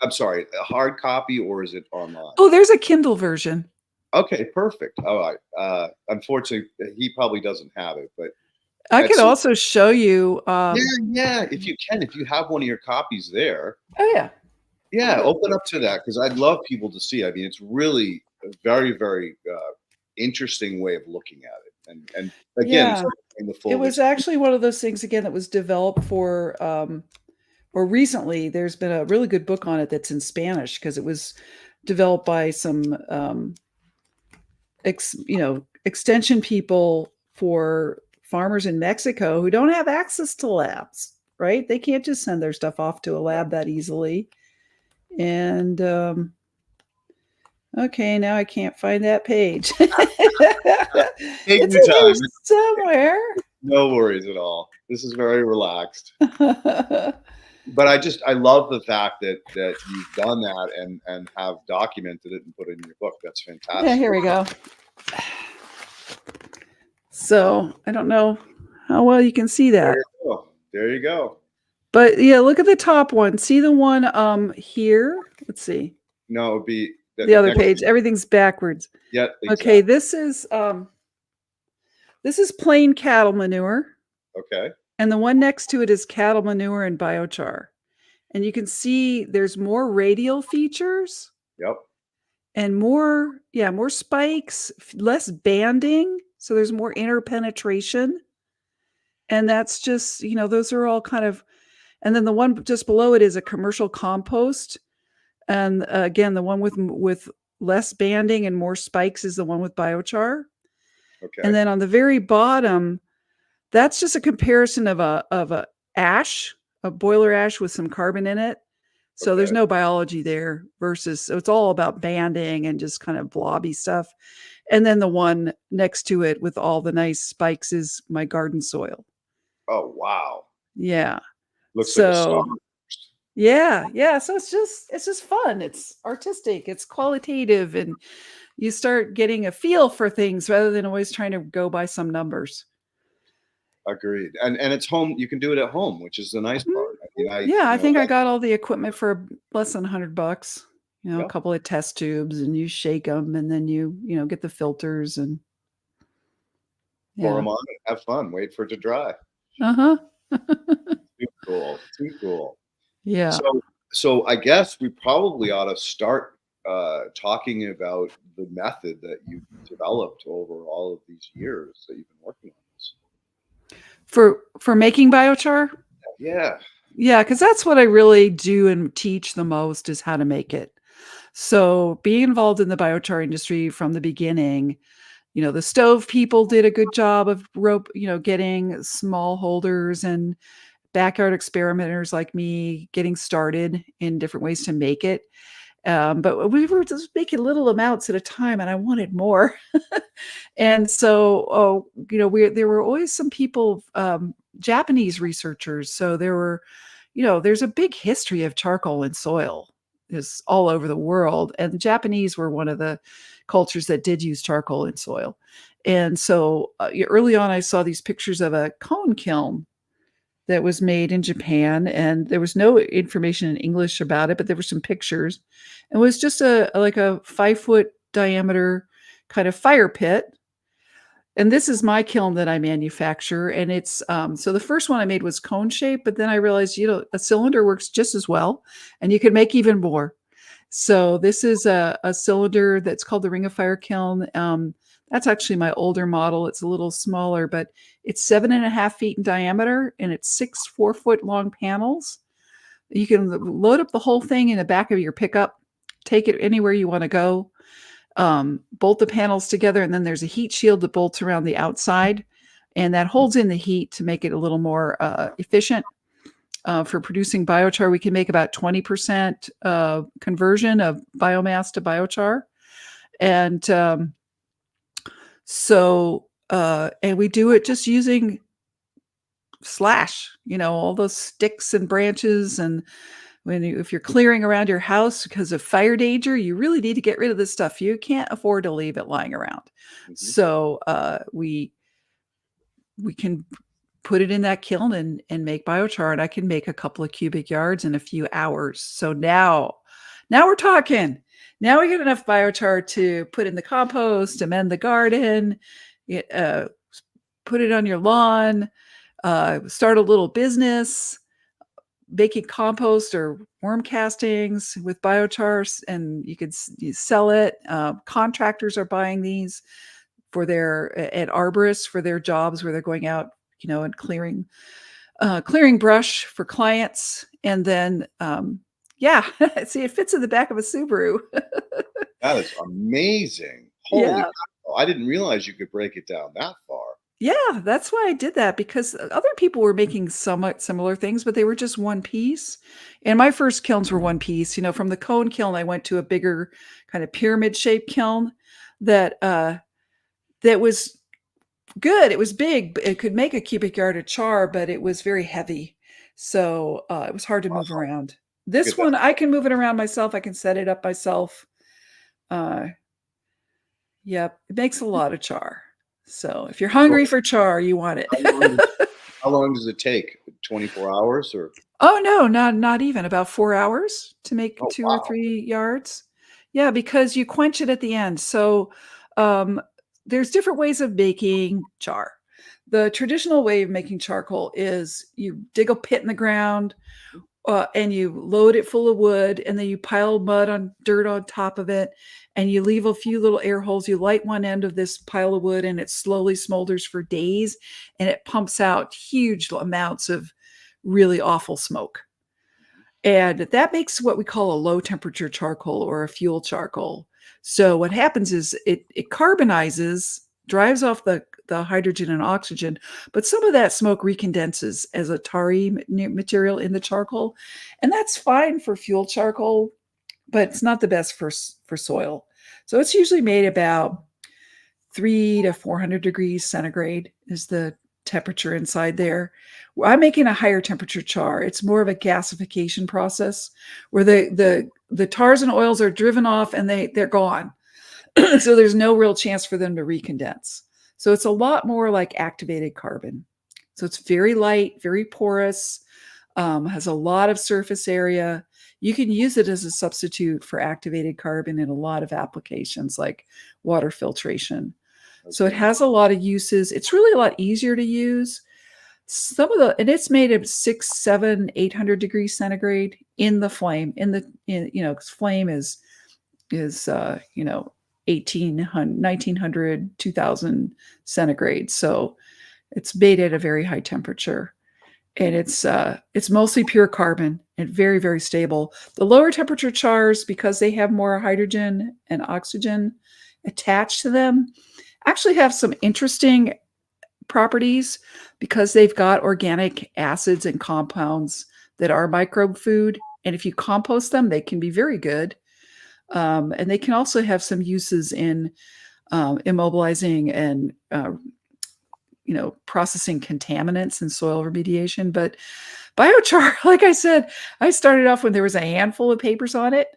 S1: I'm sorry, a hard copy, or is it online?
S2: Oh, there's a Kindle version.
S1: Okay, perfect. All right. Unfortunately, he probably doesn't have it, but
S2: I could also show you.
S1: If you can, if you have one of your copies there.
S2: Oh yeah.
S1: Open up to that, because I'd love people to see. I mean, it's really a very, very interesting way of looking at it. And again,
S2: it was actually one of those things again that was developed for. Or recently, there's been a really good book on it that's in Spanish, because it was developed by some. Extension people for farmers in Mexico who don't have access to labs, right? They can't just send their stuff off to a lab that easily. And okay, now I can't find that page. It's in here somewhere.
S1: No worries at all. This is very relaxed. But I love the fact that you've done that and have documented it and put it in your book. That's fantastic.
S2: Yeah, here we go. So I don't know how well you can see that.
S1: There you go.
S2: But yeah, look at the top one. See the one here? Let's see.
S1: No, it would be
S2: the other page. Everything's backwards.
S1: Yeah. Exactly.
S2: Okay, this is plain cattle manure.
S1: Okay.
S2: And the one next to it is cattle manure and biochar. And you can see there's more radial features.
S1: Yep.
S2: And more spikes, less banding. So there's more interpenetration. And that's just, those are all kind of, and then the one just below it is a commercial compost. And again, the one with less banding and more spikes is the one with biochar. And
S1: Okay.
S2: then on the very bottom, that's just a comparison of a ash, a boiler ash with some carbon in it. So there's
S1: Okay.
S2: no biology there versus, so it's all about banding and just kind of blobby stuff. And then the one next to it with all the nice spikes is my garden soil.
S1: Oh, wow.
S2: Yeah.
S1: Looks like a star.
S2: So yeah, yeah. So it's just fun. It's artistic, it's qualitative, and you start getting a feel for things rather than always trying to go by some numbers.
S1: Agreed. And it's home. You can do it at home, which is the nice
S2: Mhm.
S1: part. I mean,
S2: Yeah, I think I got all the equipment for less than $100. A
S1: yeah,
S2: couple of test tubes, and you shake them, and then you get the filters, and
S1: pour
S2: yeah.
S1: them on and have fun. Wait for it to dry.
S2: Uh-huh.
S1: Too cool. Too cool.
S2: Yeah.
S1: So I guess we probably ought to start talking about the method that you developed over all of these years that you've been working on this.
S2: For making biochar?
S1: Yeah.
S2: Yeah, because that's what I really do and teach the most is how to make it. So being involved in the biochar industry from the beginning, the stove people did a good job of getting smallholders and backyard experimenters like me getting started in different ways to make it. But we were just making little amounts at a time, and I wanted more. And so, there were always some people, Japanese researchers. So there were, there's a big history of charcoal in soil is all over the world. And the Japanese were one of the cultures that did use charcoal in soil. And so early on, I saw these pictures of a cone kiln that was made in Japan, and there was no information in English about it, but there were some pictures. It was just like a 5-foot diameter kind of fire pit. And this is my kiln that I manufacture, and it's so the first one I made was cone shape, but then I realized a cylinder works just as well, and you can make even more. So this is a cylinder that's called the Ring of Fire kiln. That's actually my older model. It's a little smaller, but it's 7.5 feet in diameter, and it's 6 4-foot long panels. You can load up the whole thing in the back of your pickup, take it anywhere you want to go, bolt the panels together, and then there's a heat shield that bolts around the outside, and that holds in the heat to make it a little more efficient. For producing biochar, we can make about 20% conversion of biomass to biochar. And and we do it just using slash, all those sticks and branches. And if you're clearing around your house because of fire danger, you really need to get rid of this stuff. You can't afford to leave it lying around.
S1: Mhm.
S2: So we can put it in that kiln and make biochar, and I can make a couple of cubic yards in a few hours. So now we're talking. Now we get enough biochar to put in the compost, amend the garden, put it on your lawn, start a little business, making compost or worm castings with biochar, and you sell it. Contractors are buying these at arborists for their jobs where they're going out, and clearing brush for clients. And then, yeah, see, it fits in the back of a Subaru.
S1: That is amazing. Holy
S2: Yeah.
S1: cow. I didn't realize you could break it down that far.
S2: Yeah, that's why I did that, because other people were making somewhat similar things, but they were just one piece. And my first kilns were one piece. From the cone kiln, I went to a bigger kind of pyramid shaped kiln that was good. It was big. It could make a cubic yard of char, but it was very heavy. So it was hard to move around.
S1: Look
S2: This
S1: at that.
S2: one, I can move it around myself. I can set it up myself. Uh, yep, it makes a lot of char. So if you're
S1: So
S2: hungry for char, you want it.
S1: how long does it take? 24 hours or?
S2: Oh no, not even about 4 hours to make
S1: Oh,
S2: 2 or
S1: wow.
S2: 3 yards. Yeah, because you quench it at the end. So, um, there's different ways of making char. The traditional way of making charcoal is you dig a pit in the ground, and you load it full of wood, and then you pile dirt on top of it, and you leave a few little air holes. You light one end of this pile of wood, and it slowly smolders for days, and it pumps out huge amounts of really awful smoke. And that makes what we call a low temperature charcoal or a fuel charcoal. So what happens is it carbonizes, drives off the hydrogen and oxygen, but some of that smoke recondenses as a tarry material in the charcoal. And that's fine for fuel charcoal, but it's not the best for soil. So it's usually made about 300 to 400 degrees centigrade is the temperature inside there. I'm making a higher temperature char. It's more of a gasification process where the tars and oils are driven off and they're gone. So there's no real chance for them to recondense. So it's a lot more like activated carbon. So it's very light, very porous, has a lot of surface area. You can use it as a substitute for activated carbon in a lot of applications like water filtration. So it has a lot of uses. It's really a lot easier to use. And it's made of 600, 700, 800 degrees centigrade in the flame. Because flame is 1800, 1900, 2000 centigrade. So it's made at a very high temperature. And it's mostly pure carbon and very, very stable. The lower temperature chars, because they have more hydrogen and oxygen attached to them, actually have some interesting properties because they've got organic acids and compounds that are microbe food. And if you compost them, they can be very good. And they can also have some uses in immobilizing and processing contaminants and soil remediation. But biochar, like I said, I started off when there was a handful of papers on it,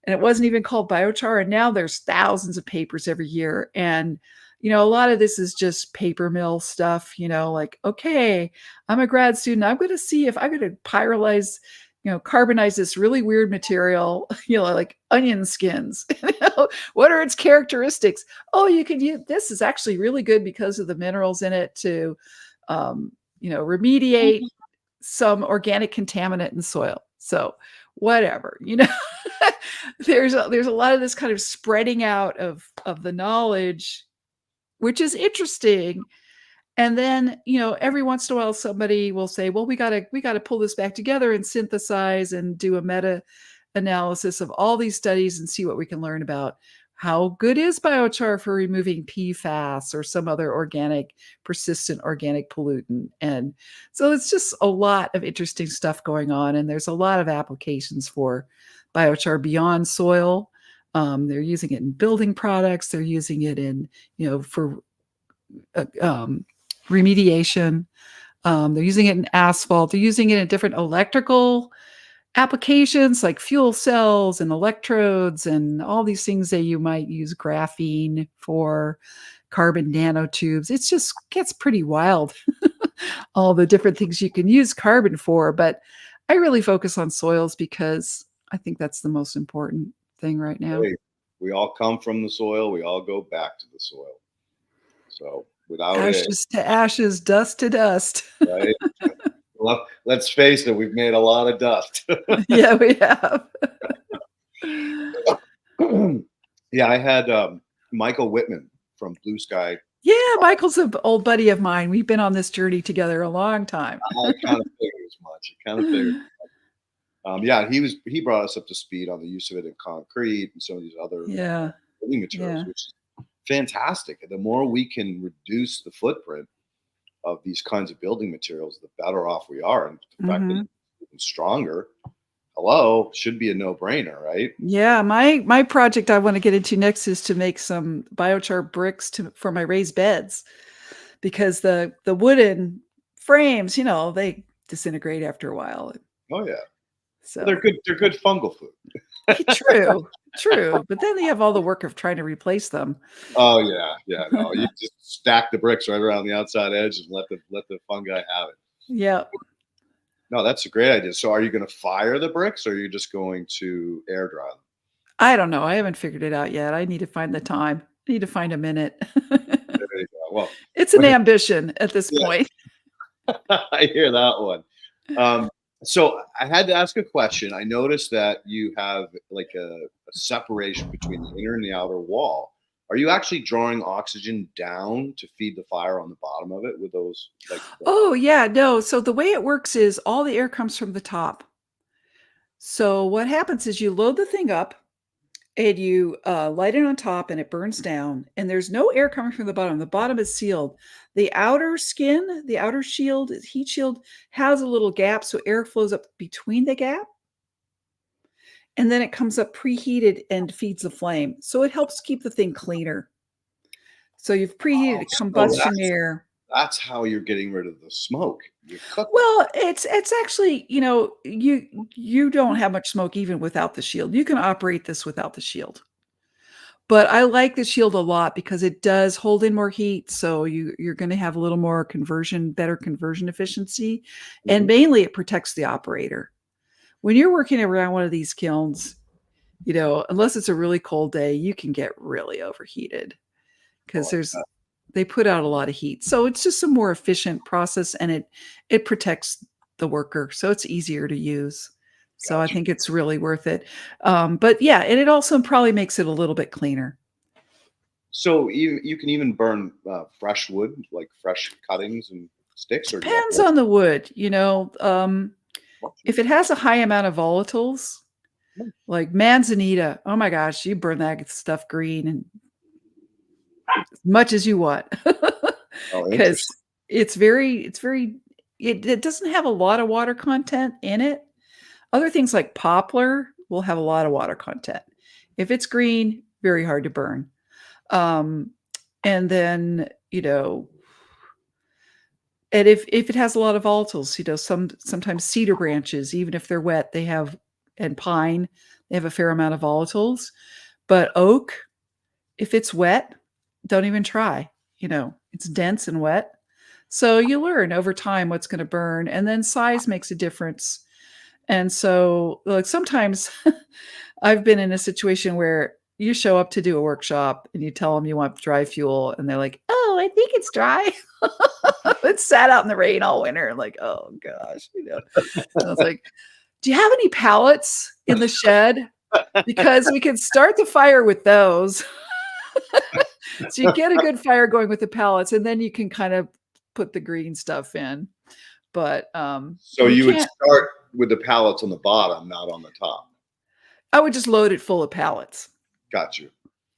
S2: and it wasn't even called biochar. And now there's thousands of papers every year. And a lot of this is just paper mill stuff, like, okay, I'm a grad student. I'm going to see if I'm going to pyrolyze, carbonize this really weird material, like onion skins. What are its characteristics? Oh, you can use this is actually really good because of the minerals in it to, remediate some organic contaminant in soil. So whatever, there's a lot of this kind of spreading out of the knowledge, which is interesting. And then, every once in a while, somebody will say, well, we got to pull this back together and synthesize and do a meta analysis of all these studies and see what we can learn about how good is biochar for removing PFAS or some other persistent organic pollutant. And so it's just a lot of interesting stuff going on. And there's a lot of applications for biochar beyond soil. They're using it in building products. They're using it in, for remediation. They're using it in asphalt. They're using it in different electrical applications like fuel cells and electrodes and all these things that you might use graphene for, carbon nanotubes. It just gets pretty wild, all the different things you can use carbon for. But I really focus on soils because I think that's the most important thing right now.
S1: Hey, we all come from the soil. We all go back to the soil. So without
S2: ashes to ashes, dust to dust.
S1: Right? Well, let's face it, we've made a lot of dust.
S2: Yeah, we have.
S1: Yeah, I had Michael Whitman from Blue Sky.
S2: Yeah, Michael's an old buddy of mine. We've been on this journey together a long time.
S1: I kind of figured as much. Yeah, he brought us up to speed on the use of it in concrete and some of these other building materials, which is fantastic. And the more we can reduce the footprint of these kinds of building materials, the better off we are. And the fact that it's even stronger, should be a no-brainer, right?
S2: Yeah, my project I want to get into next is to make some biochar bricks for my raised beds, because the wooden frames, they disintegrate after a while.
S1: Oh yeah.
S2: So
S1: they're good fungal food.
S2: True. But then they have all the work of trying to replace them.
S1: Oh yeah. No, you just stack the bricks right around the outside edge and let the fungi have it.
S2: Yeah.
S1: No, that's a great idea. So are you going to fire the bricks, or are you just going to air dry them?
S2: I don't know. I haven't figured it out yet. I need to find the time. I need to find a minute.
S1: There you go. Well,
S2: it's an ambition at this point.
S1: I hear that one. So I had to ask a question. I noticed that you have like a separation between the inner and the outer wall. Are you actually drawing oxygen down to feed the fire on the bottom of it with those?
S2: Oh yeah, no. So the way it works is all the air comes from the top. So what happens is you load the thing up and you light it on top and it burns down, and there's no air coming from the bottom. The bottom is sealed. The outer skin, the outer shield, heat shield, has a little gap so air flows up between the gap, and then it comes up preheated and feeds the flame. So it helps keep the thing cleaner. So you've
S1: Oh,
S2: preheated
S1: so
S2: combustion air.
S1: that's how you're getting rid of the smoke. You cook it.
S2: Well, it's actually, you don't have much smoke even without the shield. You can operate this without the shield. But I like the shield a lot because it does hold in more heat, so you're gonna have a little more better conversion efficiency, and
S1: Mhm.
S2: mainly it protects the operator. When you're working around one of these kilns, unless it's a really cold day, you can get really overheated
S1: I
S2: because
S1: like that.
S2: they put out a lot of heat. So it's just a more efficient process, and it protects the worker, so it's easier to use. So I
S1: Gotcha.
S2: think it's really worth it. But yeah, and it also probably makes it a little bit cleaner.
S1: So you can even burn fresh wood, like fresh cuttings and sticks, or do you have
S2: Depends
S1: to?
S2: on the wood,
S1: What?
S2: if it has a high amount of volatiles, like manzanita, oh my gosh, you burn that stuff green and as much as you want.
S1: Oh,
S2: Because
S1: interesting.
S2: it doesn't have a lot of water content in it. Other things like poplar will have a lot of water content. If it's green, very hard to burn. Um, and then, and if it has a lot of volatiles, sometimes cedar branches, even if they're wet, and pine, they have a fair amount of volatiles. But oak, if it's wet, don't even try. It's dense and wet. So you learn over time what's going to burn, and then size makes a difference. And so, like, sometimes I've been in a situation where you show up to do a workshop and you tell them you want dry fuel, and they're like, "Oh, I think it's dry." It's sat out in the rain all winter. Like, oh gosh, And I was like, "Do you have any pallets in the shed? Because we can start the fire with those." So you get a good fire going with the pallets, and then you can kind of put the green stuff in. But
S1: So
S2: you
S1: you would
S2: can't.
S1: start with the pallets on the bottom, not on the top.
S2: I would just load it full of pallets
S1: Got you.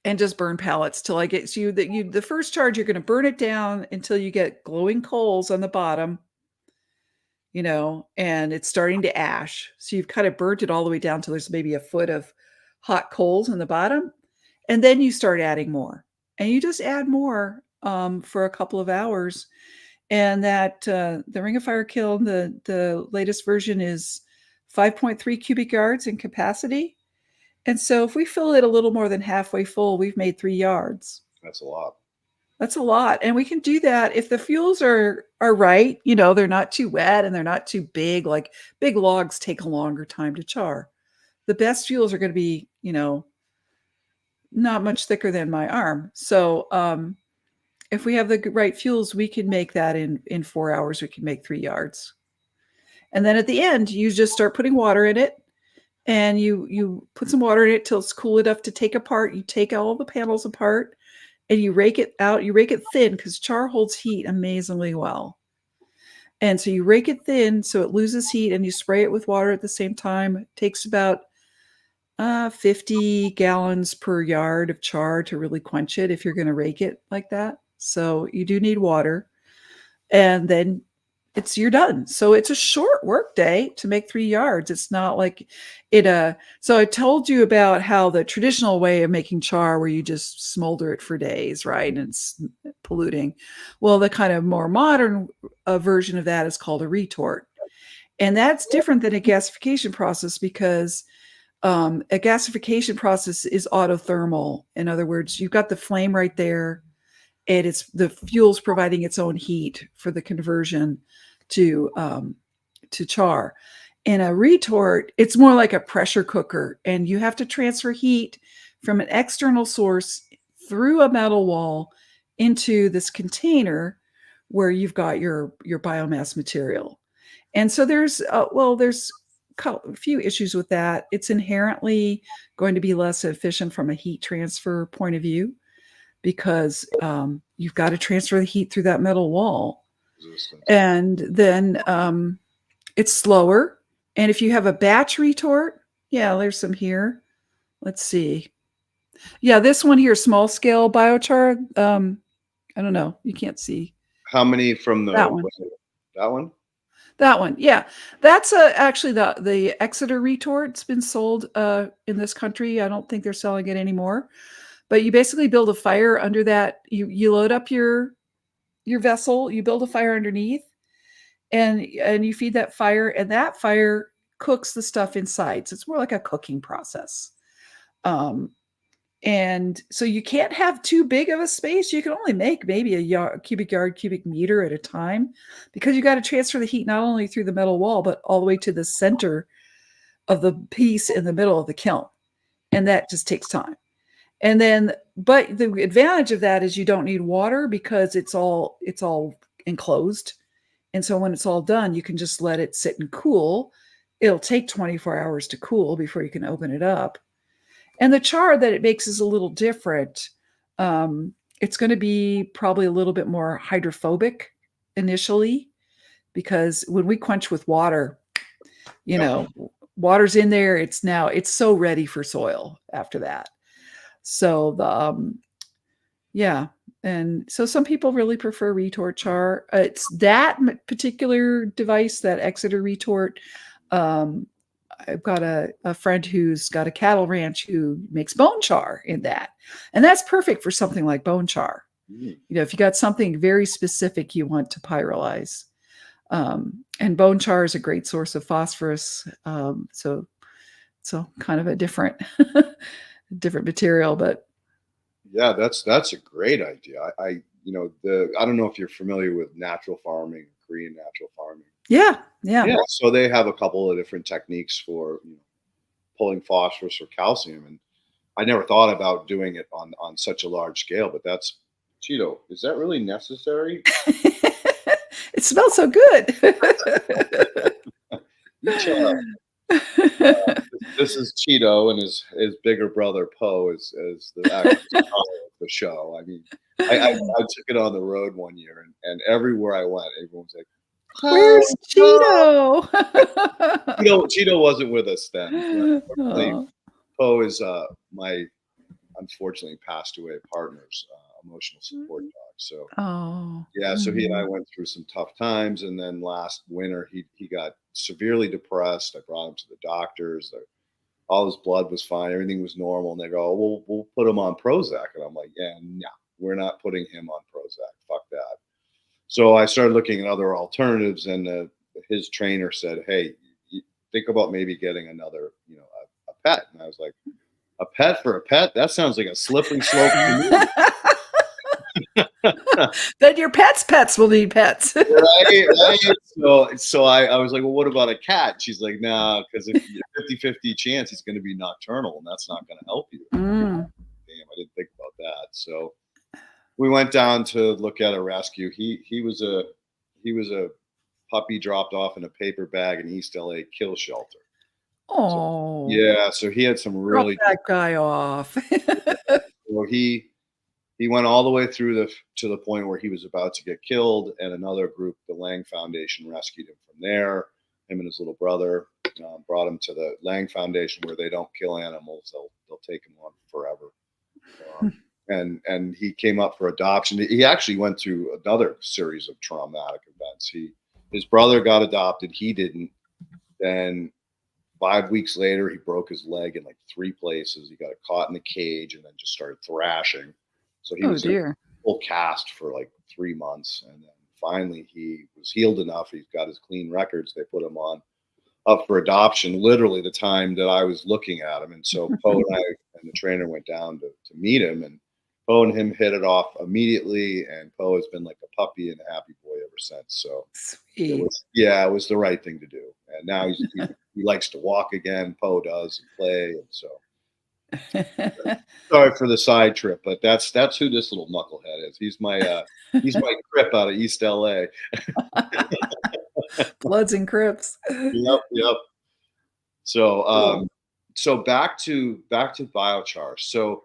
S2: and just burn pallets till I get the first charge. You're going to burn it down until you get glowing coals on the bottom, and it's starting to ash. So you've kind of burnt it all the way down till there's maybe a foot of hot coals on the bottom, and then you start adding more, and you just add more for a couple of hours. And that the Ring of Fire kiln, the latest version is 5.3 cubic yards in capacity. And so if we fill it a little more than halfway full, we've made 3 yards.
S1: That's a lot.
S2: That's a lot. And we can do that if the fuels are right, they're not too wet and they're not too big. Like, big logs take a longer time to char. The best fuels are going to be, not much thicker than my arm. So if we have the right fuels, we can make that in 4 hours. We can make 3 yards. And then at the end, you just start putting water in it, and you put some water in it till it's cool enough to take apart. You take all the panels apart and you rake it out. You rake it thin because char holds heat amazingly well. And so you rake it thin so it loses heat, and you spray it with water at the same time. It takes about 50 gallons per yard of char to really quench it if you're going to rake it like that. So you do need water. And then you're done. So it's a short work day to make 3 yards. It's not like so I told you about how the traditional way of making char, where you just smolder it for days, right? And it's polluting. Well, the kind of more modern version of that is called a retort. And that's different than a gasification process, because a gasification process is autothermal. In other words, you've got the flame right there, and it's the fuel's providing its own heat for the conversion to char. In a retort, it's more like a pressure cooker, and you have to transfer heat from an external source through a metal wall into this container where you've got your biomass material. And so there's a few issues with that. It's inherently going to be less efficient from a heat transfer point of view, because you've got to transfer the heat through that metal wall.
S1: Resistance.
S2: And then it's slower. And if you have a batch retort, yeah, there's some here. Let's see. Yeah, this one here, small scale biochar. I don't know. You can't see
S1: How many from
S2: that
S1: the
S2: one.
S1: that one?
S2: That one, yeah, that's actually the Exeter retort. It's been sold in this country. I don't think they're selling it anymore. But you basically build a fire under that. You load up your vessel. You build a fire underneath, and you feed that fire, and that fire cooks the stuff inside. So it's more like a cooking process. Um, and so you can't have too big of a space. You can only make maybe cubic yard, cubic meter at a time, because you got to transfer the heat not only through the metal wall, but all the way to the center of the piece in the middle of the kiln. And that just takes time. And then, but the advantage of that is you don't need water because it's all enclosed. And so when it's all done, you can just let it sit and cool. It'll take 24 hours to cool before you can open it up. And the char that it makes is a little different. It's going to be probably a little bit more hydrophobic initially, because when we quench with water, you know, water's in there. It's so ready for soil after that. So yeah. And so some people really prefer retort char. It's that particular device, that Exeter retort. Um, I've got a friend who's got a cattle ranch who makes bone char in that. And that's perfect for something like bone char.
S1: Mm.
S2: You know, if you got something very specific you want to pyrolyze. And bone char is a great source of phosphorus. So kind of a different different material, but
S1: Yeah, that's a great idea. I don't know if you're familiar with natural farming, Korean natural farming.
S2: yeah.
S1: Yeah, so they have a couple of different techniques for pulling phosphorus or calcium, and I never thought about doing it on such a large scale. But that's Cheeto. Is that really necessary?
S2: It smells so good.
S1: You chill out. This is Cheeto, and his bigger brother Poe is the actor of the show. I mean, I took it on the road one year, and everywhere I went, everyone was like,
S2: Where's
S1: "Oh, Poe!"
S2: Cheeto?
S1: Cheeto wasn't with us then. Unfortunately,
S2: Oh.
S1: Poe is my unfortunately passed away partner's emotional support dog. So
S2: Oh.
S1: yeah, so he and I went through some tough times, and then last winter he got severely depressed. I brought him to the doctors. All his blood was fine, everything was normal, and they go, oh, we'll put him on Prozac, and I'm like, yeah, no, we're not putting him on Prozac. Fuck that. So I started looking at other alternatives, and his trainer said, hey, you think about maybe getting another, a pet. And I was like, a pet for a pet? That sounds like a slippery slope to me.
S2: Then your pets will need pets.
S1: Right. So I was like, well, what about a cat? She's like, nah, because if you're 50-50 chance he's going to be nocturnal, and that's not going to help you.
S2: Mm.
S1: Damn, I didn't think about that. So we went down to look at a rescue. He was a puppy dropped off in a paper bag in East LA kill shelter. So,
S2: Oh,
S1: yeah, so he had some
S2: drop
S1: really
S2: that guy off.
S1: well, he went all the way through to the point where he was about to get killed, and another group, the Lang Foundation, rescued him from there. Him and his little brother brought him to the Lang Foundation, where they don't kill animals; they'll take him on forever. And he came up for adoption. He actually went through another series of traumatic events. His brother got adopted. He didn't. Then 5 weeks later, he broke his leg in like 3 places. He got caught in the cage and then just started thrashing. So he
S2: Oh
S1: was in
S2: dear.
S1: full cast for like 3 months, and then finally he was healed enough. He's got his clean records. They put him on up for adoption. Literally the time that I was looking at him, and so Poe and I and the trainer went down to meet him, and Poe and him hit it off immediately. And Poe has been like a puppy and a happy boy ever since. So
S2: Sweet.
S1: it was the right thing to do. And now he likes to walk again. Poe does and play, and so. Sorry for the side trip, but that's who this little knucklehead is. He's my Crip out of East LA.
S2: Bloods and Crips.
S1: Yep. So
S2: Cool.
S1: so back to biochar. So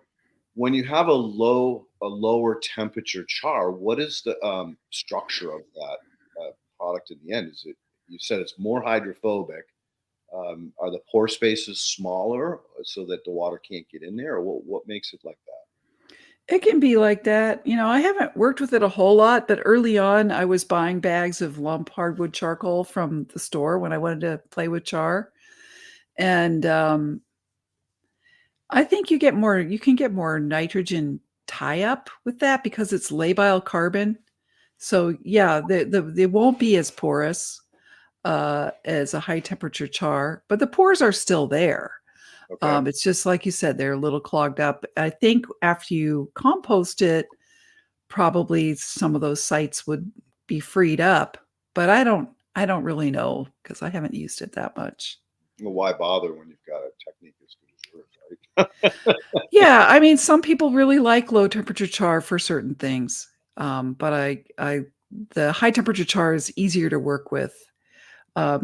S1: when you have a lower temperature char, what is the structure of that product in the end? Is it, you said it's more hydrophobic, Are the pore spaces smaller so that the water can't get in there, or what makes it like that?
S2: It can be like that. I haven't worked with it a whole lot, but early on, I was buying bags of lump hardwood charcoal from the store when I wanted to play with char. And I think you can get more nitrogen tie up with that because it's labile carbon. So yeah, they won't be as porous as a high temperature char, but the pores are still there.
S1: Okay.
S2: It's just like you said, they're a little clogged up. I think after you compost it, probably some of those sites would be freed up, but I don't really know because I haven't used it that much.
S1: Well, why bother when you've got a technique as good as yours, right?
S2: Yeah, I mean, some people really like low temperature char for certain things, but the high temperature char is easier to work with.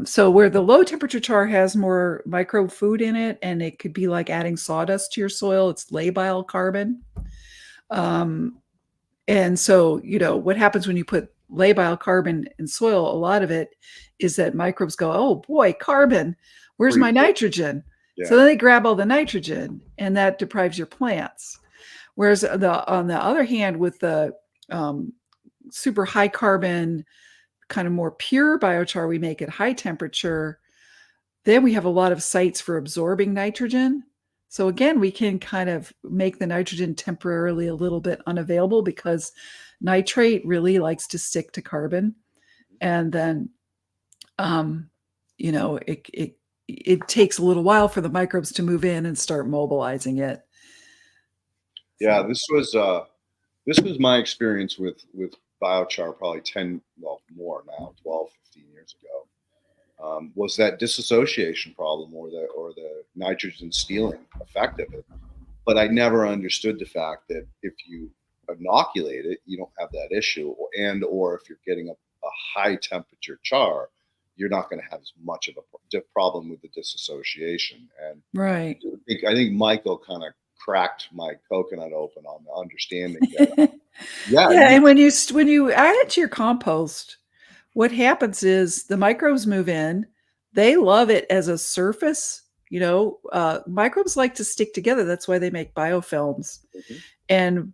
S2: So where the low temperature char has more micro food in it, and it could be like adding sawdust to your soil, it's labile carbon. Um, and so, what happens when you put labile carbon in soil, a lot of it is that microbes go, oh boy, carbon, where's my nitrogen?
S1: Yeah.
S2: So then they grab all the nitrogen, and that deprives your plants. Whereas on the other hand, with the super high carbon, kind of more pure biochar we make at high temperature, then we have a lot of sites for absorbing nitrogen. So again, we can kind of make the nitrogen temporarily a little bit unavailable because nitrate really likes to stick to carbon. And then, it takes a little while for the microbes to move in and start mobilizing it.
S1: Yeah,
S2: So,
S1: this was my experience with biochar probably 10, well, more now, 12, 15 years ago. Was that disassociation problem or the nitrogen stealing effect of it. But I never understood the fact that if you inoculate it, you don't have that issue, or if you're getting a high temperature char, you're not going to have as much of a problem with the disassociation. And
S2: right.
S1: I think Michael kind of cracked my coconut open on the understanding that, yeah,
S2: Yeah, and when you add it to your compost, what happens is the microbes move in. They love it as a surface. Microbes like to stick together. That's why they make biofilms.
S1: Mhm.
S2: And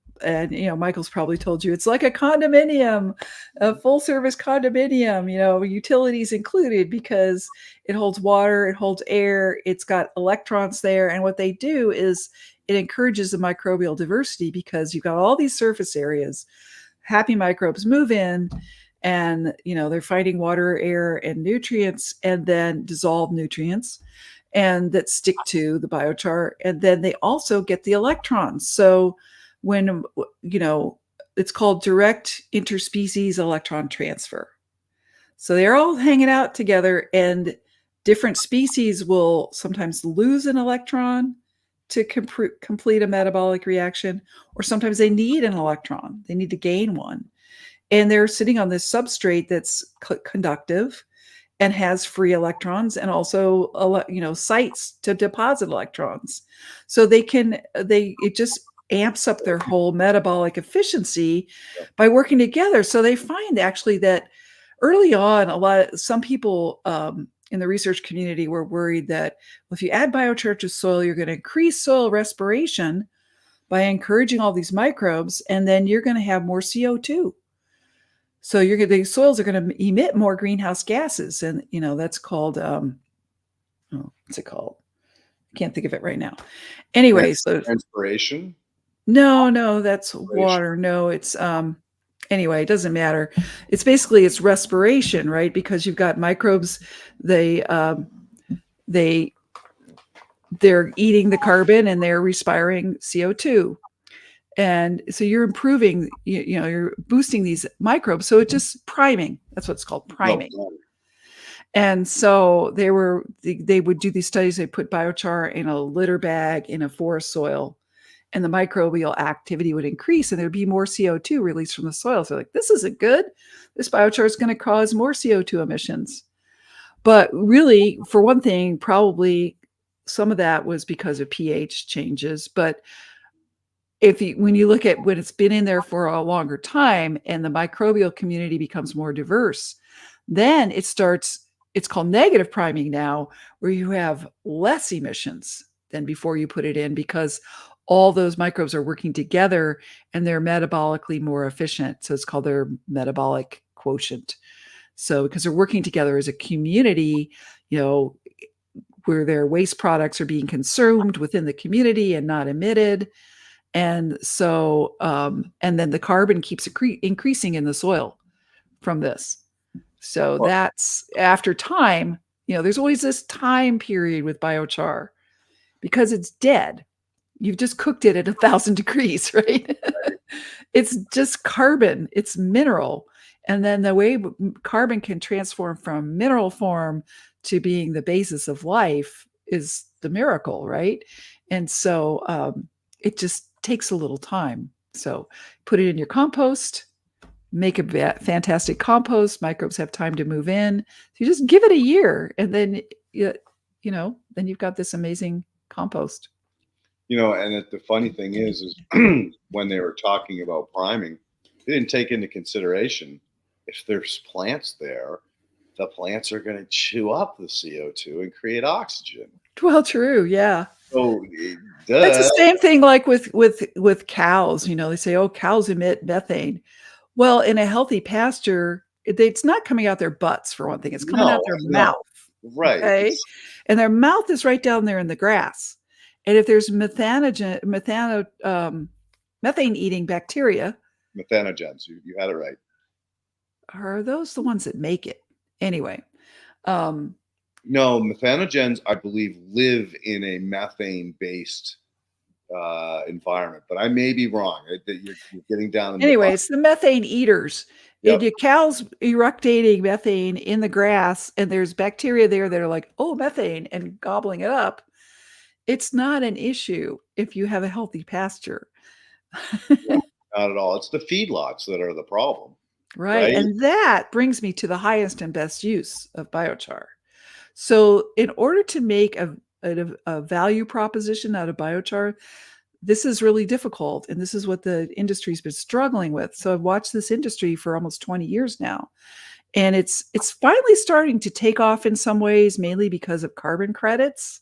S2: Michael's probably told you it's like a condominium, a full service condominium. Utilities included because it holds water, it holds air, it's got electrons there, and what they do is it encourages the microbial diversity because you've got all these surface areas. Happy microbes move in, and they're fighting water, air, and nutrients, and then dissolve nutrients and that stick to the biochar, and then they also get the electrons. So when it's called direct interspecies electron transfer. So they're all hanging out together, and different species will sometimes lose an electron to complete a metabolic reaction, or sometimes they need an electron, they need to gain one, and they're sitting on this substrate that's conductive and has free electrons and also sites to deposit electrons. So it just amps up their whole metabolic efficiency by working together. So they find actually that early on, some people in the research community were worried that if you add biochar to soil, you're going to increase soil respiration by encouraging all these microbes, and then you're going to have more CO2. So the soils are going to emit more greenhouse gases, and that's called what's it called? I can't think of it right now. Anyway, so
S1: Transpiration.
S2: no, that's water. No, it's anyway, it doesn't matter. It's respiration, right? Because you've got microbes, they're eating the carbon and they're respiring CO2. And so you're improving, you're boosting these microbes. So it's just priming. That's what it's called, priming.
S1: No.
S2: And so they would do these studies. They put biochar in a litter bag in a forest soil, and the microbial activity would increase, and there'd be more CO2 released from the soil. So like, this isn't good. This biochar is going to cause more CO2 emissions. But really, for one thing, probably some of that was because of pH changes. But when you look at when it's been in there for a longer time and the microbial community becomes more diverse, then it starts it's called negative priming now, where you have less emissions than before you put it in, because all those microbes are working together and they're metabolically more efficient. So it's called their metabolic quotient. So because they're working together as a community, where their waste products are being consumed within the community and not emitted. And so, and then the carbon keeps increasing in the soil from this. So
S1: Well,
S2: that's after time, there's always this time period with biochar because it's dead. You've just cooked it at 1,000 degrees, right? It's just carbon, it's mineral. And then the way carbon can transform from mineral form to being the basis of life is the miracle, right? And so it just takes a little time. So put it in your compost, make a fantastic compost. Microbes have time to move in. So you just give it a year, and then then you've got this amazing compost.
S1: And the funny thing is when they were talking about priming, they didn't take into consideration if there's plants there, the plants are going to chew up the CO2 and create oxygen.
S2: Well, true, yeah.
S1: So,
S2: It's the same thing like with cows. They say, oh, cows emit methane. Well, in a healthy pasture, it's not coming out their butts, for one thing. It's coming out their mouth.
S1: Right.
S2: Okay. And their mouth is right down there in the grass. And if there's methane eating bacteria.
S1: Methanogens, you had it right.
S2: Are those the ones that make it? Anyway.
S1: No, methanogens, I believe, live in a methane-based environment, but I may be wrong. You're getting down.
S2: Anyway, it's the methane eaters.
S1: Yep.
S2: Your cows eructating methane in the grass, and there's bacteria there that are like, oh, methane, and gobbling it up. It's not an issue if you have a healthy pasture.
S1: Not at all. It's the feedlots that are the problem.
S2: Right. And that brings me to the highest and best use of biochar. So in order to make a value proposition out of biochar, this is really difficult. And this is what the industry's been struggling with. So I've watched this industry for almost 20 years now. And it's finally starting to take off in some ways, mainly because of carbon credits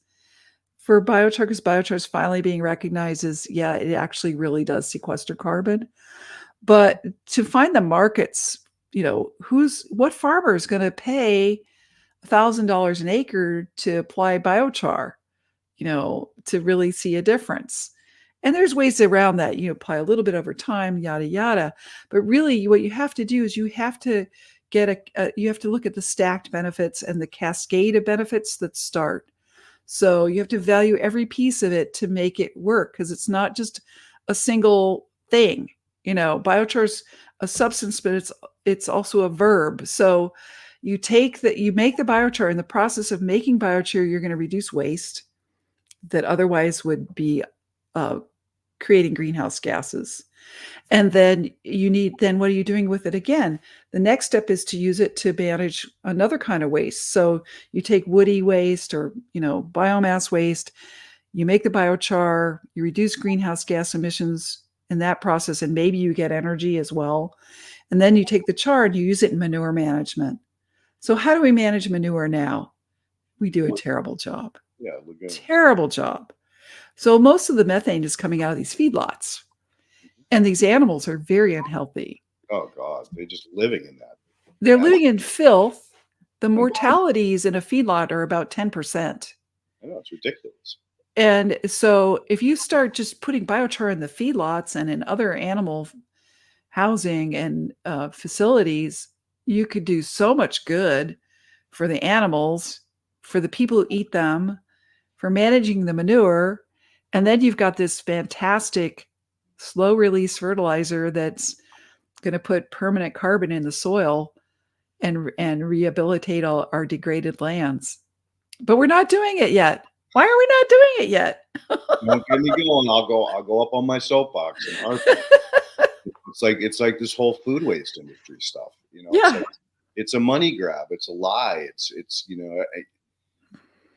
S2: for biochar, because biochar is finally being recognized as, yeah, it actually really does sequester carbon. But to find the markets, what farmer is going to pay $1,000 an acre to apply biochar, to really see a difference. And there's ways around that, apply a little bit over time, yada, yada. But really what you have to do is you have to you have to look at the stacked benefits and the cascade of benefits that start. So you have to value every piece of it to make it work, because it's not just a single thing. Biochar is a substance, but it's also a verb. So you make the biochar. In the process of making biochar, you're going to reduce waste that otherwise would be creating greenhouse gases. And then what are you doing with it again? The next step is to use it to manage another kind of waste. So you take woody waste or, biomass waste, you make the biochar, you reduce greenhouse gas emissions in that process, and maybe you get energy as well. And then you take the char and you use it in manure management. So how do we manage manure now? We do a terrible job.
S1: Yeah,
S2: terrible job. So most of the methane is coming out of these feedlots. And these animals are very unhealthy.
S1: Oh, God. They're just living in that.
S2: They're living in filth. The mortalities in a feedlot are about 10%.
S1: I know, it's ridiculous.
S2: And so if you start just putting biochar in the feedlots and in other animal housing and facilities, you could do so much good for the animals, for the people who eat them, for managing the manure. And then you've got this fantastic slow release fertilizer that's going to put permanent carbon in the soil and rehabilitate all our degraded lands. But we're not doing it yet. Why are we not doing it yet?
S1: Don't get me going. I'll go up on my soapbox and it's like this whole food waste industry stuff.
S2: Yeah.
S1: It's a money grab. It's a lie.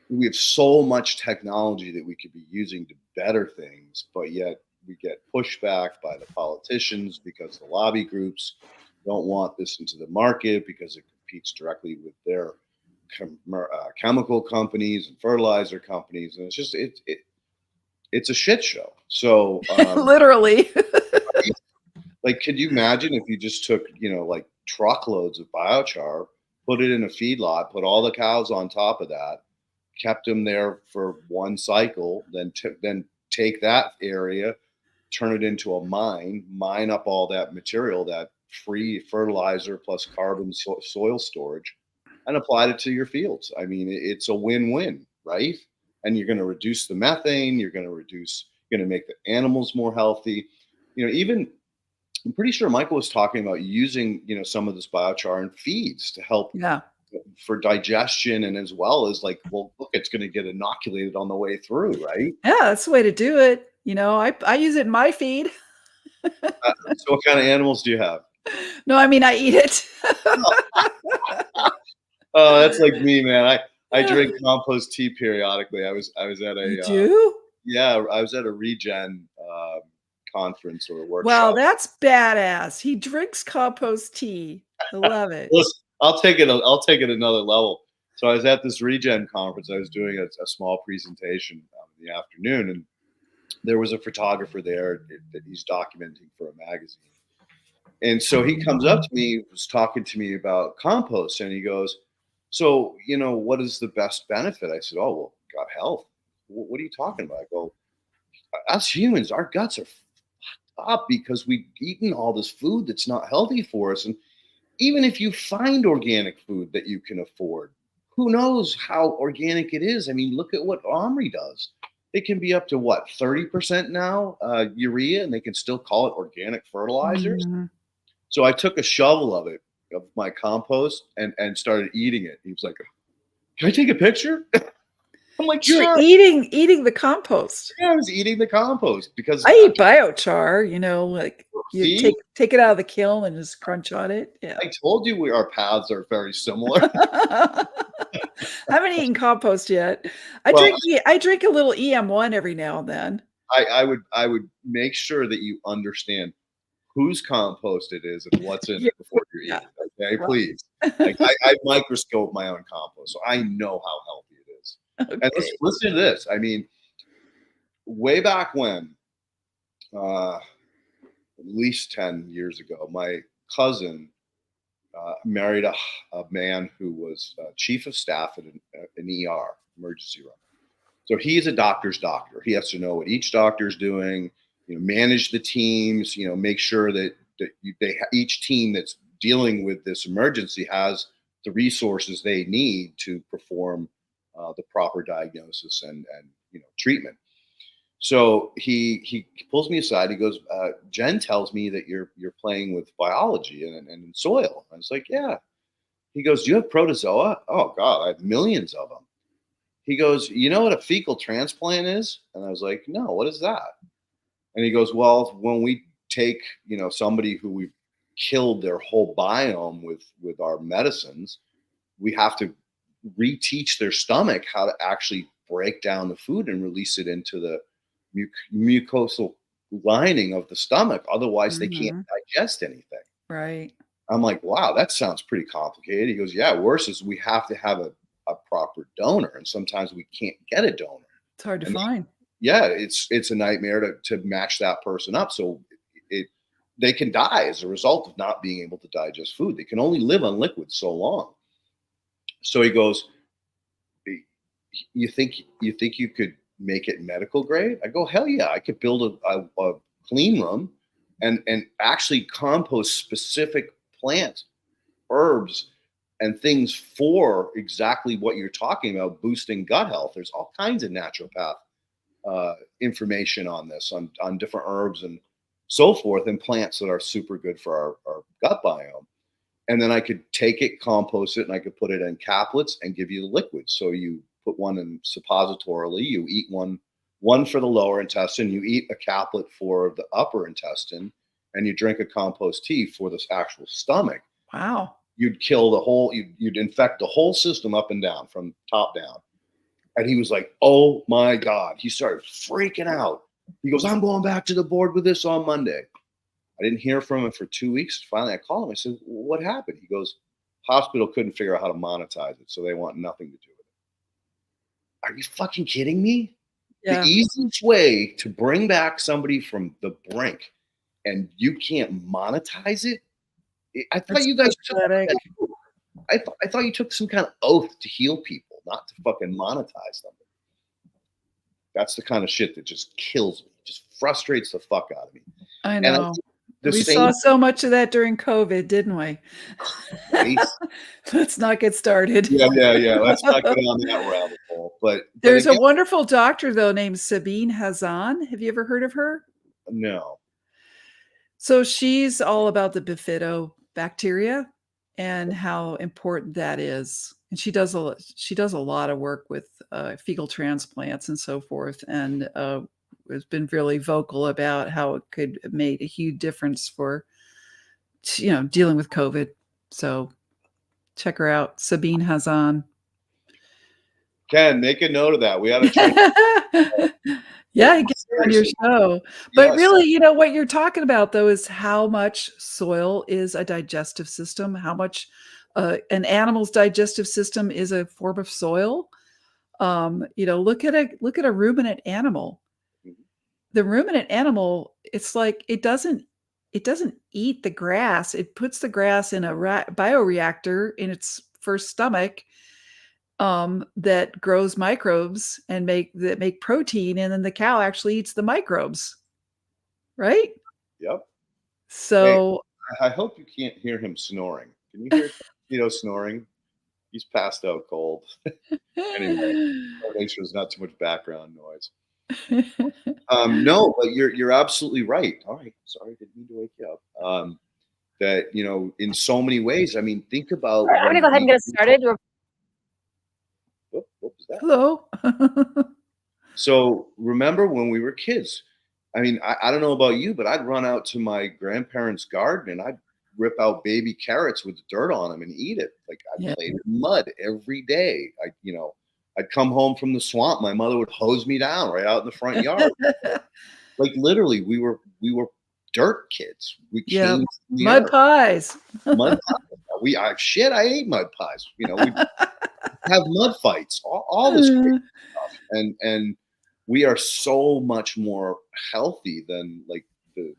S1: We have so much technology that we could be using to better things, but yet we get pushback by the politicians because the lobby groups don't want this into the market because it competes directly with their chemical companies and fertilizer companies, and it's a shit show. So
S2: Literally.
S1: like, could you imagine if you just took, like truckloads of biochar, put it in a feedlot, put all the cows on top of that, kept them there for one cycle, then take that area, turn it into a mine up all that material, that free fertilizer plus carbon soil storage, and applied it to your fields. I mean, it's a win-win, right? And you're going to reduce the methane. You're going to make the animals more healthy. Even I'm pretty sure Michael was talking about using, some of this biochar in feeds to help
S2: Yeah.
S1: for digestion, and as well as like, well, look, it's going to get inoculated on the way through, right?
S2: Yeah, that's the way to do it. I use it in my feed.
S1: So what kind of animals do you have?
S2: No, I mean, I eat it.
S1: Oh, that's like me, man. I drink compost tea periodically. I was at a
S2: You do?
S1: yeah, I was at a regen conference or a workshop.
S2: Wow, that's badass. He drinks compost tea. I love it.
S1: Listen, I'll take it another level. So I was at this regen conference. I was doing a small presentation in the afternoon, and there was a photographer there that he's documenting for a magazine. And so he comes up to me, was talking to me about compost, and he goes, so, what is the best benefit? I said, oh, well, gut health. What are you talking about? I go, us humans, our guts are fucked up because we've eaten all this food that's not healthy for us. And even if you find organic food that you can afford, who knows how organic it is? I mean, look at what Omri does. It can be up to 30% now, urea, and they can still call it organic fertilizers.
S2: Mm-hmm.
S1: So I took a shovel of my compost and started eating it. He was like, can I take a picture? I'm like,
S2: You're
S1: sure.
S2: eating the compost.
S1: Yeah, I was eating the compost because
S2: I eat biochar, like you take it out of the kiln and just crunch on it. Yeah.
S1: I told you our paths are very similar.
S2: I haven't eaten compost yet. I drink a little EM1 every now and then.
S1: I would make sure that you understand whose compost it is and what's in it before you eat it. Okay, right. Please. Like I microscope my own compost, so I know how healthy it is. Okay. And listen to this. I mean, way back when, at least 10 years ago, my cousin married a man who was chief of staff at an ER, emergency room. So he's a doctor's doctor. He has to know what each doctor's doing, manage the teams, make sure that each team that's dealing with this emergency has the resources they need to perform the proper diagnosis and treatment. So he pulls me aside. He goes, Jen tells me that you're playing with biology and soil. I was like, yeah. He goes, do you have protozoa? Oh God, I have millions of them. He goes, you know what a fecal transplant is? And I was like, no, what is that? And he goes, well, when we take, somebody who we've killed their whole biome with our medicines, we have to reteach their stomach how to actually break down the food and release it into the mucosal lining of the stomach. Otherwise, they can't digest anything.
S2: Right.
S1: I'm like, wow, that sounds pretty complicated. He goes, yeah, worse is we have to have a proper donor, and sometimes we can't get a donor.
S2: It's hard to find.
S1: Yeah, it's a nightmare to match that person up. So they can die as a result of not being able to digest food. They can only live on liquid so long. So he goes, you think you could make it medical grade? I go, hell yeah, I could build a clean room and actually compost specific plants, herbs, and things for exactly what you're talking about, boosting gut health. There's all kinds of naturopath information on this, on different herbs and so forth, and plants that are super good for our gut biome. And then I could take it, compost it, and I could put it in caplets and give you the liquid. So you put one in suppositorily, you eat one for the lower intestine, you eat a caplet for the upper intestine, and you drink a compost tea for this actual stomach.
S2: Wow.
S1: You'd kill you'd infect the whole system up and down, from top down. And he was like, oh my God. He started freaking out. He goes, I'm going back to the board with this on Monday. I didn't hear from him for 2 weeks. Finally, I called him. I said, what happened? He goes, Hospital couldn't figure out how to monetize it, so they want nothing to do with it. Are you fucking kidding me? The
S2: Yeah.
S1: easiest way to bring back somebody from the brink, and you can't monetize it. I thought
S2: That's
S1: you guys took
S2: pathetic.
S1: I thought you took some kind of oath to heal people, not to fucking monetize them. That's the kind of shit that just kills me, just frustrates the fuck out of me.
S2: I
S1: And I
S2: know.
S1: think the
S2: We
S1: same
S2: saw so much of that during COVID, didn't we?
S1: place.
S2: Let's not get started.
S1: Yeah. Let's not get on that rabbit hole. But
S2: There's a
S1: again,
S2: wonderful doctor, though, named Sabine Hazan. Have you ever heard of her?
S1: no.
S2: So she's all about the bifidobacteria and how important that is. And she does a lot of work with fecal transplants and so forth, and has been really vocal about how it could make a huge difference for dealing with COVID. So check her out, Sabine Hazan.
S1: Ken, make a note of that. We ought to try.
S2: Yeah, get her on your show. But
S1: Yes.
S2: really, what you're talking about, though, is how much soil is a digestive system, how much an animal's digestive system is a form of soil. Look at a ruminant animal. The ruminant animal, it's like it doesn't eat the grass. It puts the grass in a bioreactor in its first stomach, that grows microbes and make protein, and then the cow actually eats the microbes, right?
S1: Yep.
S2: So
S1: Hey, I hope you can't hear him snoring. Can you hear snoring? He's passed out cold. Anyway, make sure there's not too much background noise. No, but you're absolutely right. All right, sorry, didn't mean to wake you up. That in so many ways. I mean, think about.
S3: I'm gonna go ahead and get us started.
S1: What was that?
S2: Hello.
S1: So remember when we were kids? I mean, I don't know about you, but I'd run out to my grandparents' garden and I'd rip out baby carrots with dirt on them and eat it. Like I played in mud every day. I'd come home from the swamp. My mother would hose me down right out in the front yard. Like literally, we were dirt kids. We came from the
S2: mud
S1: earth.
S2: pies.
S1: Mud pies. I ate mud pies. We have mud fights. All this crazy stuff. And we are so much more healthy than like the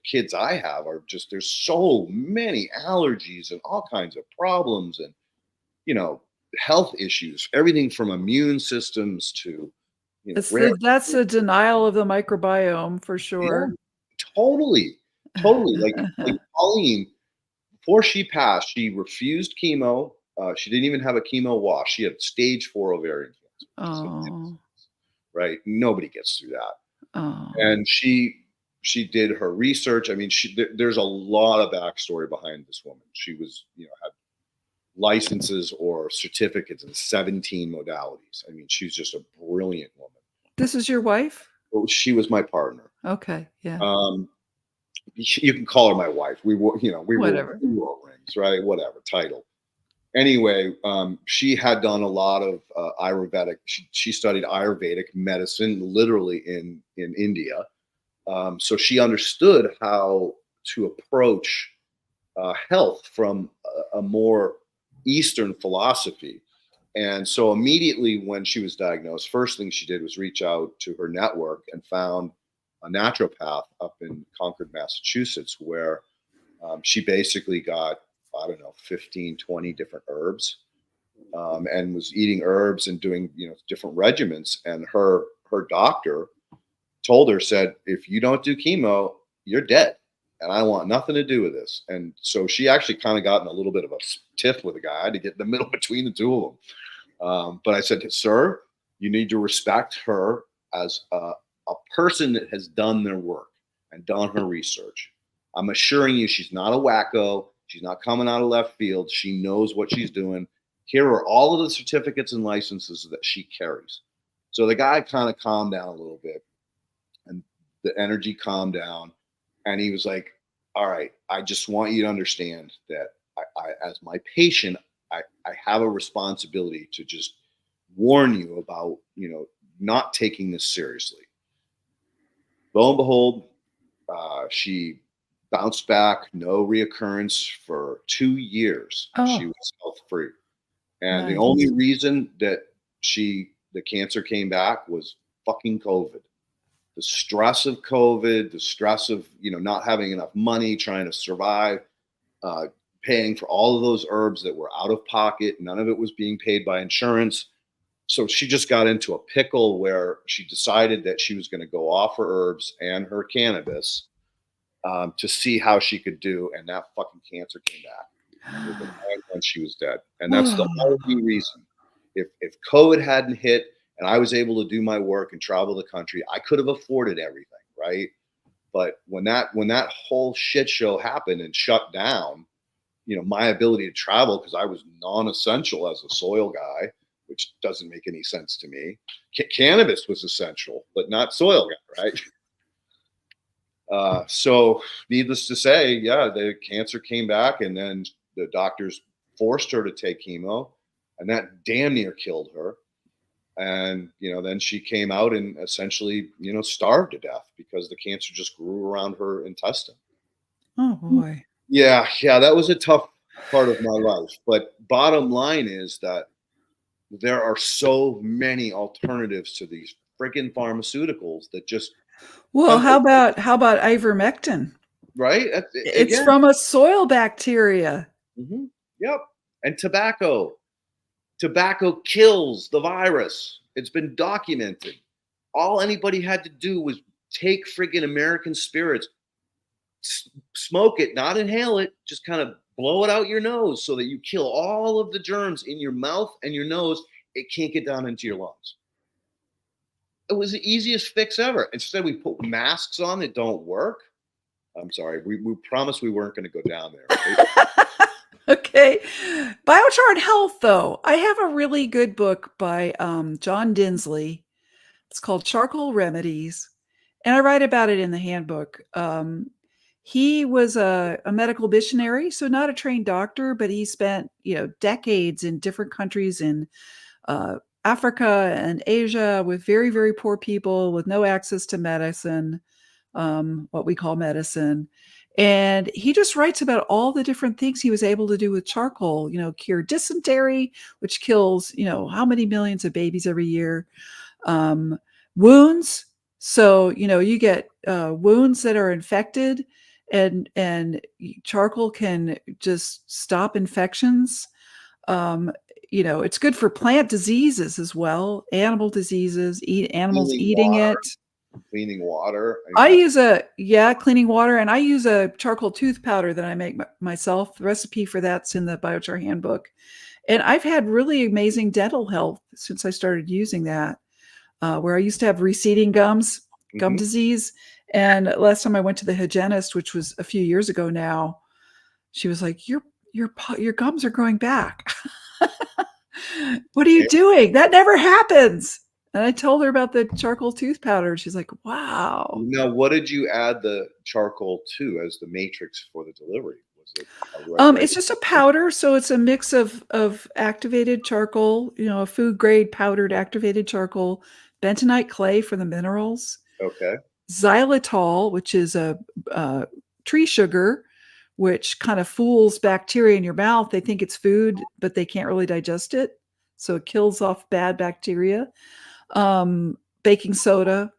S1: kids I have are just, there's so many allergies and all kinds of problems and health issues, everything from immune systems to
S2: That's a denial of the microbiome for sure.
S1: Yeah, totally. Like Pauline, before she passed, she refused chemo. She didn't even have a chemo wash. She had stage 4 ovarian cancer.
S2: Oh.
S1: Right. Nobody gets through that.
S2: Oh.
S1: And she did her research. I mean, there's a lot of backstory behind this woman. She was, had licenses or certificates in 17 modalities. I mean, she's just a brilliant woman.
S2: This is your wife?
S1: Well, she was my partner.
S2: Okay. Yeah.
S1: You can call her my wife. We wore rings, right? Whatever title. Anyway, she had done a lot of Ayurvedic. She studied Ayurvedic medicine, literally in India. So she understood how to approach health from a more Eastern philosophy. And so immediately when she was diagnosed, first thing she did was reach out to her network and found a naturopath up in Concord, Massachusetts, where she basically got, 15, 20 different herbs, and was eating herbs and doing, different regimens. And her doctor said, if you don't do chemo, you're dead. And I want nothing to do with this. And so she actually kind of got in a little bit of a tiff with the guy. I had to get in the middle between the two of them. But I said, sir, you need to respect her as a person that has done their work and done her research. I'm assuring you, she's not a wacko. She's not coming out of left field. She knows what she's doing. Here are all of the certificates and licenses that she carries. So the guy kind of calmed down a little bit and the energy calmed down. And he was like, all right, I just want you to understand that I as my patient, I have a responsibility to just warn you about, not taking this seriously. Lo and behold, she bounced back, no reoccurrence for 2 years. She
S2: Oh,
S1: was health free. And the only
S2: nice.
S1: reason that the cancer came back was fucking COVID. The stress of COVID, the stress of, not having enough money, trying to survive, uh, paying for all of those herbs that were out of pocket. None of it was being paid by insurance. So she just got into a pickle where she decided that she was going to go off her herbs and her cannabis, to see how she could do. And that fucking cancer came back within 9 months. She was dead. And that's the only reason. If COVID hadn't hit and I was able to do my work and travel the country, I could have afforded everything, right? But when that whole shit show happened and shut down, my ability to travel, because I was non-essential as a soil guy, which doesn't make any sense to me. Cannabis was essential, but not soil guy, right? So needless to say, yeah, the cancer came back, and then the doctors forced her to take chemo, and that damn near killed her. And, then she came out and essentially, starved to death because the cancer just grew around her intestine.
S2: Oh boy.
S1: Yeah, that was a tough part of my life. But bottom line is that there are so many alternatives to these freaking pharmaceuticals that just
S2: Well, how about ivermectin?
S1: right.
S2: It's
S1: Yeah.
S2: from a soil bacteria.
S1: Yep. And tobacco. Tobacco kills the virus. It's been documented. All anybody had to do was take friggin' American spirits, smoke it, not inhale it, just kind of blow it out your nose so that you kill all of the germs in your mouth and your nose. It can't get down into your lungs. It was the easiest fix ever. Instead, we put masks on that don't work. I'm sorry. We promised we weren't going to go down there. Right?
S2: Okay. Biochar and Health, though. I have a really good book by John Dinsley. It's called Charcoal Remedies. And I write about it in the handbook. He was a medical missionary, so not a trained doctor, but he spent, decades in different countries in Africa and Asia with very, very poor people with no access to medicine, what we call medicine. And he just writes about all the different things he was able to do with charcoal, cure dysentery, which kills, how many millions of babies every year, wounds. So, you get wounds that are infected, and charcoal can just stop infections. It's good for plant diseases as well, animal diseases, animals
S1: Cleaning
S2: eating
S1: water.
S2: it.
S1: Cleaning water.
S2: I use cleaning water, and I use a charcoal tooth powder that I make myself. The recipe for that's in the Biochar handbook. And I've had really amazing dental health since I started using that, where I used to have receding gum disease. And last time I went to the hygienist, which was a few years ago now, she was like, your gums are growing back. What are you doing? That never happens. And I told her about the charcoal tooth powder. She's like, wow.
S1: Now, what did you add the charcoal to as the matrix for the delivery? Was it
S2: It's just a powder. So it's a mix of activated charcoal, a food grade powdered activated charcoal, bentonite clay for the minerals,
S1: okay?
S2: xylitol, which is a tree sugar, which kind of fools bacteria in your mouth. They think it's food, but they can't really digest it. So it kills off bad bacteria. Baking soda.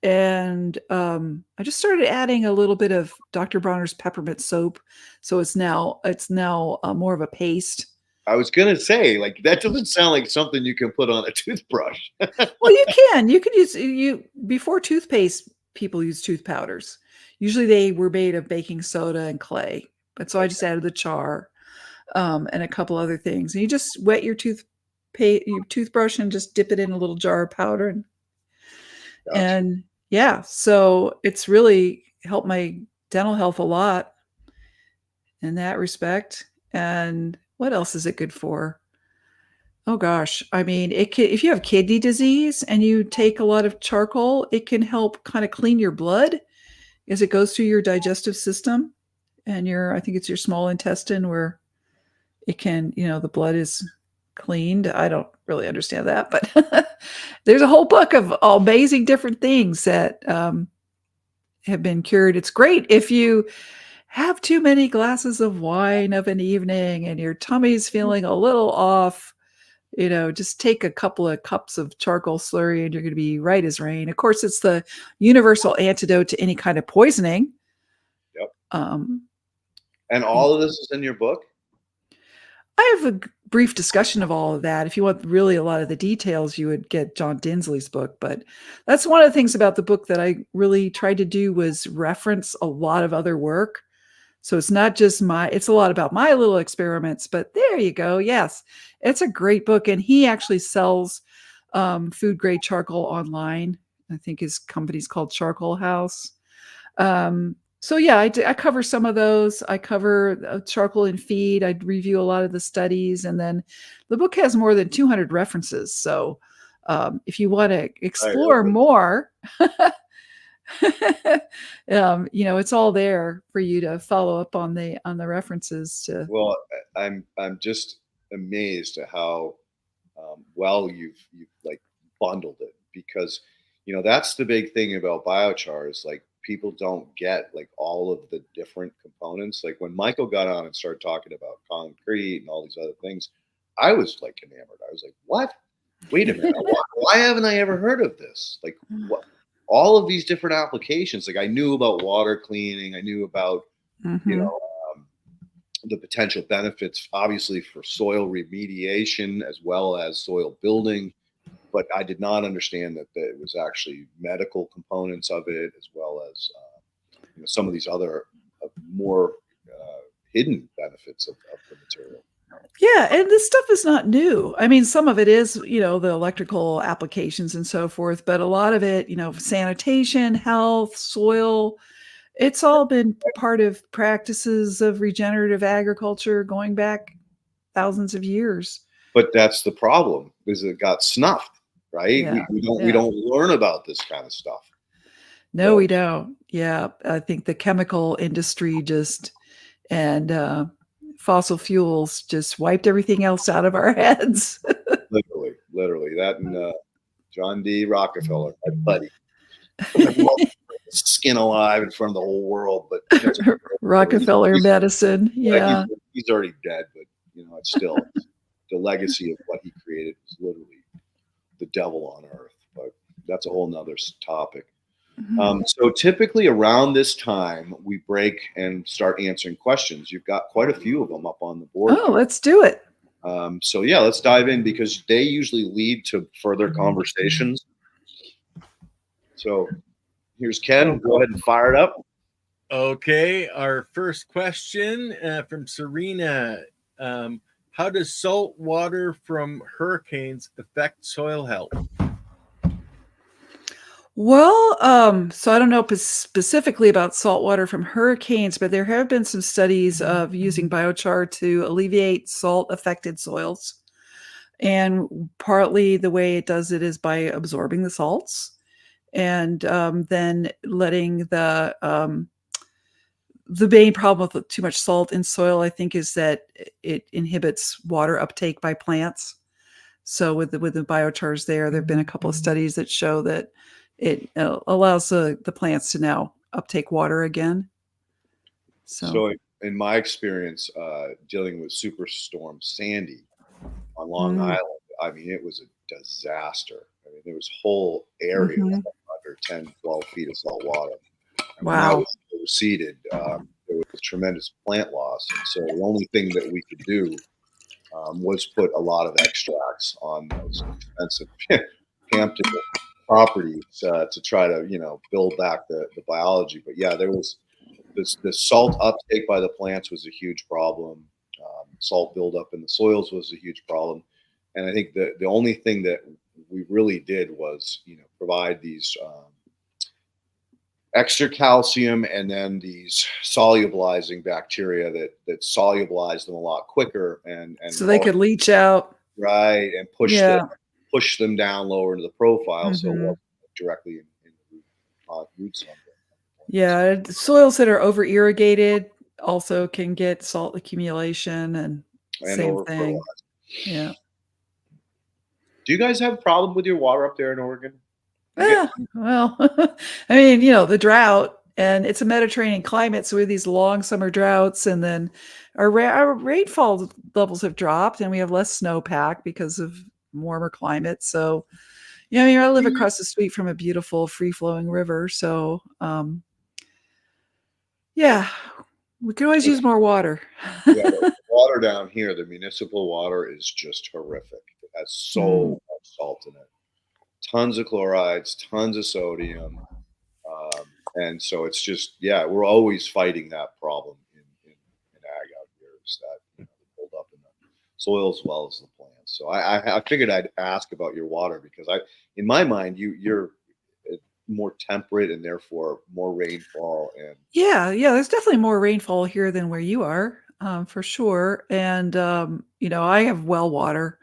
S2: And I just started adding a little bit of Dr. Bronner's peppermint soap. So it's now more of a paste.
S1: I was gonna say, like, that doesn't sound like something you can put on a toothbrush.
S2: Well, you can use before toothpaste, people use tooth powders. Usually they were made of baking soda and clay. But so I just added the char, and a couple other things. And you just wet your toothbrush and just dip it in a little jar of powder.
S1: Gotcha.
S2: And yeah, so it's really helped my dental health a lot in that respect. And what else is it good for? Oh gosh, I mean, if you have kidney disease and you take a lot of charcoal, it can help kind of clean your blood as it goes through your digestive system and I think it's your small intestine where it can, the blood is cleaned. I don't really understand that, but there's a whole book of amazing different things that have been cured. It's great if you have too many glasses of wine of an evening and your tummy's feeling a little off. Just take a couple of cups of charcoal slurry and you're going to be right as rain. Of course, it's the universal antidote to any kind of poisoning.
S1: Yep.
S2: Um,
S1: And all of this is in your book?
S2: I have a brief discussion of all of that. If you want really a lot of the details, you would get John Dinsley's book. But that's one of the things about the book that I really tried to do was reference a lot of other work. So it's not just it's a lot about my little experiments, but there you go. Yes, it's a great book. And he actually sells food grade charcoal online. I think his company's called Charcoal House. So yeah, I cover some of those. I cover charcoal and feed. I review a lot of the studies, and then the book has more than 200 references. So if you want to explore more, it's all there for you to follow up on the references to.
S1: Well, I'm just amazed at how well you've like bundled it, because that's the big thing about biochar is like people don't get like all of the different components. Like when Michael got on and started talking about concrete and all these other things, I was like enamored. I was like, what? Wait a minute. Why haven't I ever heard of this? Like what? All of these different applications. Like I knew about water cleaning. I knew about, the potential benefits, obviously, for soil remediation as well as soil building. But I did not understand that it was actually medical components of it, as well as some of these other more hidden benefits of the material.
S2: Yeah, and this stuff is not new. I mean, some of it is, the electrical applications and so forth, but a lot of it, sanitation, health, soil, it's all been part of practices of regenerative agriculture going back thousands of years.
S1: But that's the problem, is it got snuffed, right?
S2: Yeah.
S1: We don't learn about this kind of stuff.
S2: No, we don't. Yeah, I think the chemical industry and fossil fuels just wiped everything else out of our heads.
S1: literally that, and John D. Rockefeller, my buddy, skin alive in front of the whole world. But
S2: Rockefeller medicine, yeah,
S1: he's already dead. But it's still the legacy of what he created was literally the devil on earth. But that's a whole nother topic. So typically around this time, we break and start answering questions. You've got quite a few of them up on the board.
S2: Oh, let's do it.
S1: So yeah, let's dive in, because they usually lead to further conversations. So here's Ken. Go ahead and fire it up.
S3: Okay, our first question from Serena. How does salt water from hurricanes affect soil health?
S2: Well, so I don't know specifically about saltwater from hurricanes, but there have been some studies of using biochar to alleviate salt-affected soils. And partly the way it does it is by absorbing the salts and then letting the main problem with too much salt in soil, I think, is that it inhibits water uptake by plants. So with the biochars there have been a couple of studies that show that it allows the plants to now uptake water again.
S1: So in my experience, dealing with Superstorm Sandy on Long Island, I mean, it was a disaster. I mean, there was whole areas under 10, 12 feet of salt water. And
S2: wow.
S1: When it was seeded, there was tremendous plant loss. And so the only thing that we could do was put a lot of extracts on those expensive Hampton properties to try to build back the biology. But yeah, there was the salt uptake by the plants was a huge problem. Salt buildup in the soils was a huge problem. And I think the only thing that we really did was provide these extra calcium and then these solubilizing bacteria that solubilize them a lot quicker and
S2: so they could leach out,
S1: right, and push them down lower into the profile, so it wasn't directly in the root zone.
S2: Yeah, soils that are over irrigated also can get salt accumulation and same thing. Yeah.
S1: Do you guys have a problem with your water up there in Oregon?
S2: Yeah. Well, I mean, the drought And it's a Mediterranean climate, so we have these long summer droughts, and then our rainfall levels have dropped, and we have less snowpack because of warmer climate. So, I live across the street from a beautiful free-flowing river, so yeah, we could always use more water.
S1: Yeah, the water down here, the municipal water is just horrific. It has so much salt in it, tons of chlorides, tons of sodium. And so it's just, we're always fighting that problem in ag out here, is that the build up in the soil as well as the plants. So I figured I'd ask about your water, because in my mind, you're more temperate and therefore more rainfall. And
S2: There's definitely more rainfall here than where you are, for sure. And I have well water,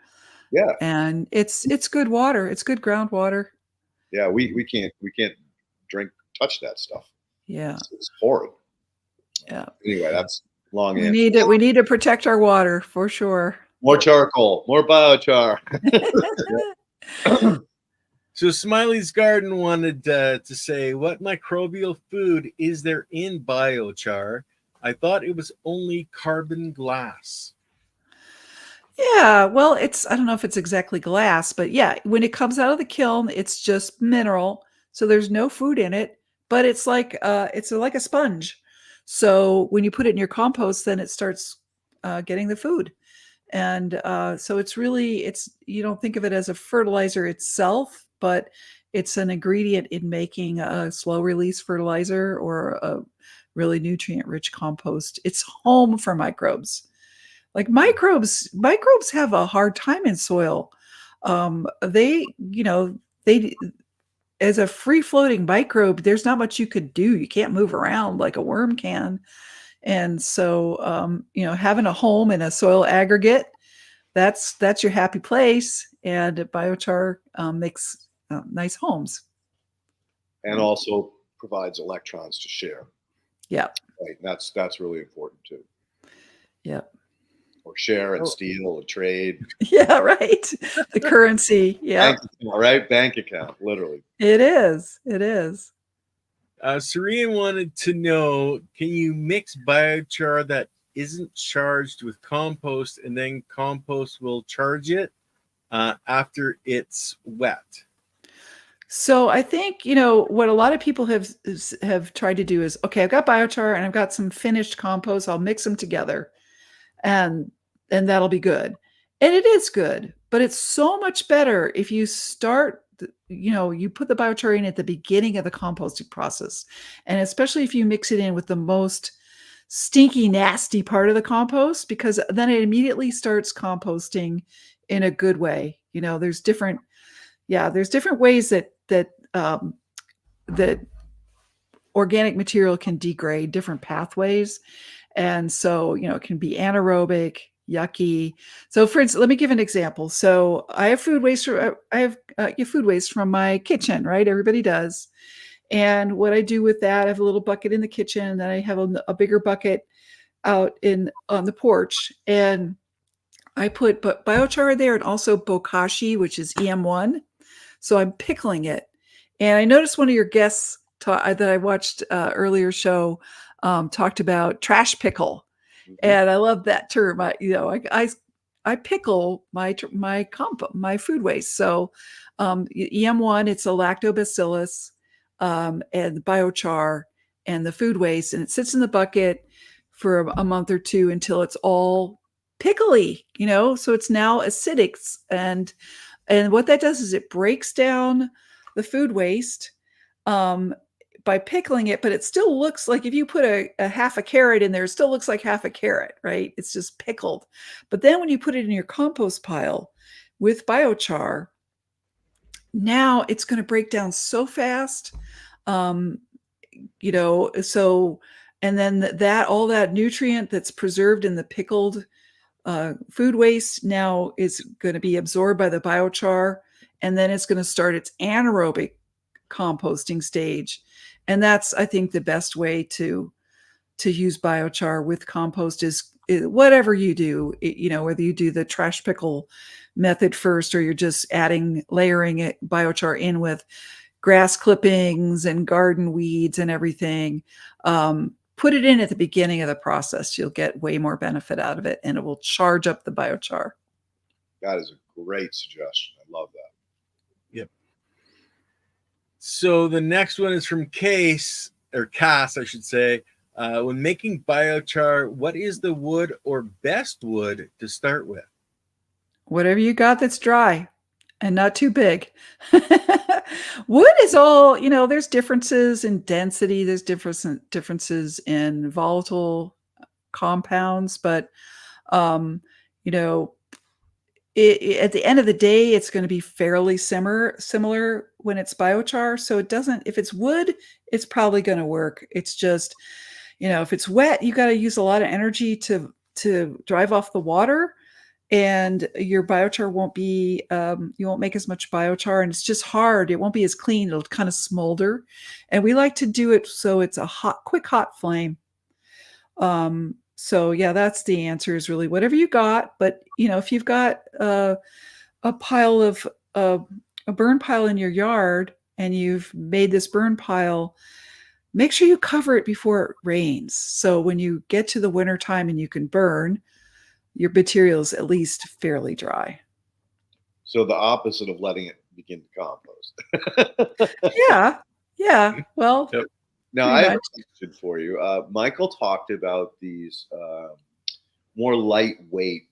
S1: yeah,
S2: and it's good water. It's good groundwater.
S1: yeah, we can't touch that stuff.
S2: Yeah.
S1: It's horrid.
S2: Yeah.
S1: Anyway, that's long
S2: We
S1: answer.
S2: need to protect our water for sure.
S1: More charcoal, more biochar.
S3: So Smiley's Garden wanted to say, what microbial food is there in biochar? I thought it was only carbon glass.
S2: Yeah, well, I don't know if it's exactly glass, but yeah, when it comes out of the kiln, it's just mineral. So there's no food in it, but it's like a sponge. So when you put it in your compost, then it starts getting the food. And so you don't think of it as a fertilizer itself, but it's an ingredient in making a slow release fertilizer or a really nutrient rich compost. It's home for microbes. Like microbes have a hard time in soil. They as a free floating microbe, there's not much you could do. You can't move around like a worm can. And so, having a home in a soil aggregate, that's your happy place. And biochar makes nice homes.
S1: And also provides electrons to share.
S2: Yeah.
S1: Right. That's really important too.
S2: Yeah.
S1: Or share and steal and trade.
S2: Yeah, right. The currency. Yeah.
S1: Bank account, right? Bank account, literally.
S2: It is. It is.
S3: Serene wanted to know, can you mix biochar that isn't charged with compost, and then compost will charge it after it's wet?
S2: So I think, what a lot of people have tried to do is, okay, I've got biochar and I've got some finished compost. I'll mix them together and that'll be good. And it is good, but it's so much better if you start, you put the biochar in at the beginning of the composting process. And especially if you mix it in with the most stinky, nasty part of the compost, because then it immediately starts composting in a good way. There's different ways that organic material can degrade, different pathways. And so, it can be anaerobic, yucky. So for instance, let me give an example. So I have food waste. Food waste from my kitchen, right? Everybody does. And what I do with that, I have a little bucket in the kitchen, and then I have a bigger bucket out on the porch. And I put biochar there, and also bokashi, which is EM1. So I'm pickling it. And I noticed one of your guests that I watched earlier show talked about trash pickle. Mm-hmm. And I love that term. I pickle my food waste. So EM1, it's a lactobacillus, and the biochar and the food waste, and it sits in the bucket for a month or two until it's all pickly, so it's now acidic. And what that does is it breaks down the food waste by pickling it, but it still looks like, if you put a half a carrot in there, it still looks like half a carrot, right? It's just pickled. But then when you put it in your compost pile with biochar, now it's going to break down so fast. And then all that nutrient that's preserved in the pickled food waste now is going to be absorbed by the biochar, and then it's going to start its anaerobic composting stage. And that's, I think, the best way to use biochar with compost is whatever you do, whether you do the trash pickle method first, or you're just layering it biochar in with grass clippings and garden weeds and everything, put it in at the beginning of the process. You'll get way more benefit out of it, and it will charge up the biochar.
S1: That is a great suggestion. I love that.
S3: Yep. So the next one is from Cass, I should say. When making biochar, what is the wood or best wood to start with?
S2: Whatever you got that's dry and not too big. Wood is all, there's differences in density, there's differences in volatile compounds, but you know, at the end of the day, it's going to be fairly similar when it's biochar. So it doesn't, if it's wood, it's probably going to work. It's just, if it's wet, you got to use a lot of energy to drive off the water, and your biochar won't be, you won't make as much biochar, and it's just hard. It won't be as clean. It'll kind of smolder. And we like to do it so it's a quick hot flame. So yeah, that's the answer, is really whatever you got. But if you've got a pile of a burn pile in your yard, and you've made this burn pile, make sure you cover it before it rains. So when you get to the winter time and you can burn, your material's at least fairly dry.
S1: So the opposite of letting it begin to compost.
S2: Yeah. Well,
S1: yep. Now I have a question for you. Michael talked about these more lightweight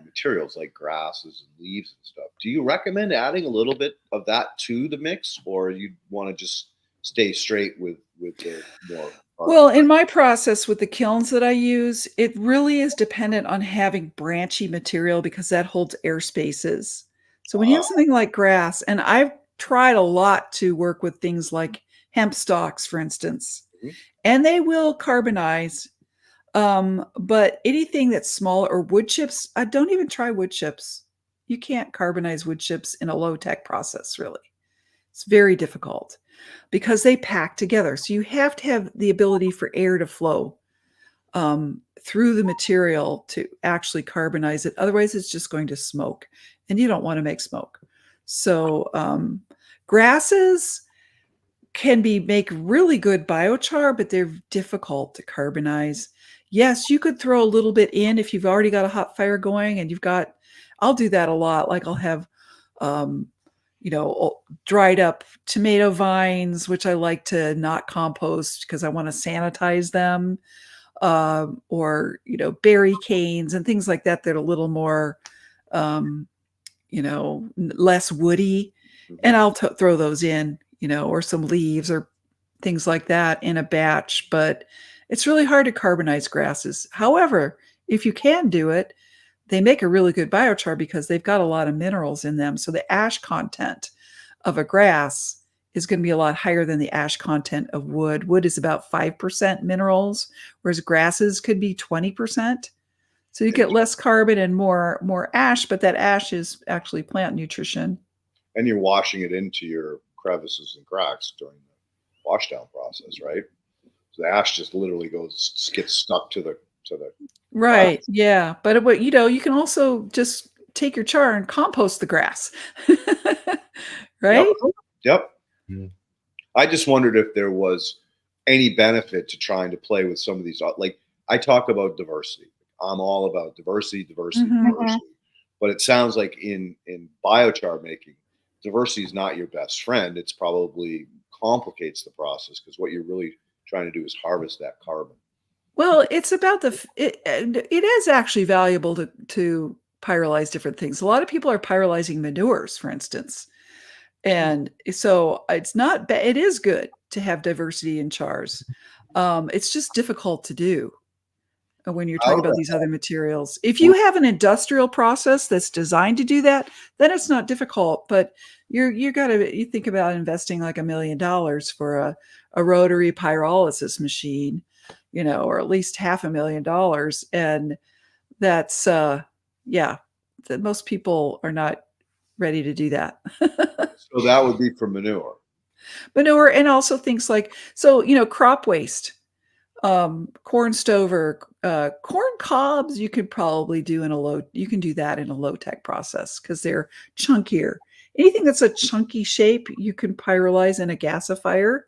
S1: materials like grasses and leaves and stuff. Do you recommend adding a little bit of that to the mix, or you want to just stay straight with the more?
S2: Well, in my process with the kilns that I use, it really is dependent on having branchy material, because that holds air spaces. So when you have something like grass, and I've tried a lot to work with things like hemp stalks, for instance, and they will carbonize. But anything that's small, or wood chips, don't even try wood chips. You can't carbonize wood chips in a low tech process, really. It's very difficult because they pack together. So you have to have the ability for air to flow through the material to actually carbonize it. Otherwise, it's just going to smoke, and you don't want to make smoke. So grasses can make really good biochar, but they're difficult to carbonize. Yes, you could throw a little bit in if you've already got a hot fire going, and I'll do that a lot. Like I'll have, dried up tomato vines, which I like to not compost because I want to sanitize them, or, berry canes and things like that that are a little more, less woody. And I'll throw those in, or some leaves or things like that in a batch. But it's really hard to carbonize grasses. However, if you can do it, they make a really good biochar because they've got a lot of minerals in them. So the ash content of a grass is going to be a lot higher than the ash content of wood. Wood is about 5% minerals, whereas grasses could be 20%. So you get less carbon and more ash, but that ash is actually plant nutrition.
S1: And you're washing it into your crevices and cracks during the washdown process, right? So the ash just literally gets stuck to the
S2: right. Yeah. But you can also just take your char and compost the grass. Right?
S1: Yep. I just wondered if there was any benefit to trying to play with some of these. Like, I talk about diversity. I'm all about diversity. But it sounds like in biochar making, diversity is not your best friend. It's probably complicates the process, because what you're really trying to do is harvest that carbon.
S2: Well, it's about it is actually valuable to pyrolyze different things. A lot of people are pyrolyzing manures, for instance. And so it is good to have diversity in chars. It's just difficult to do when you're talking about these other materials. If you have an industrial process that's designed to do that, then it's not difficult. But you think about investing like $1 million for a rotary pyrolysis machine, or at least $500,000. And that's, that most people are not ready to do that.
S1: So that would be for manure.
S2: And also things like, crop waste, corn stover, corn cobs, you could probably do you can do that in a low tech process because they're chunkier anything that's a chunky shape, you can pyrolyze in a gasifier.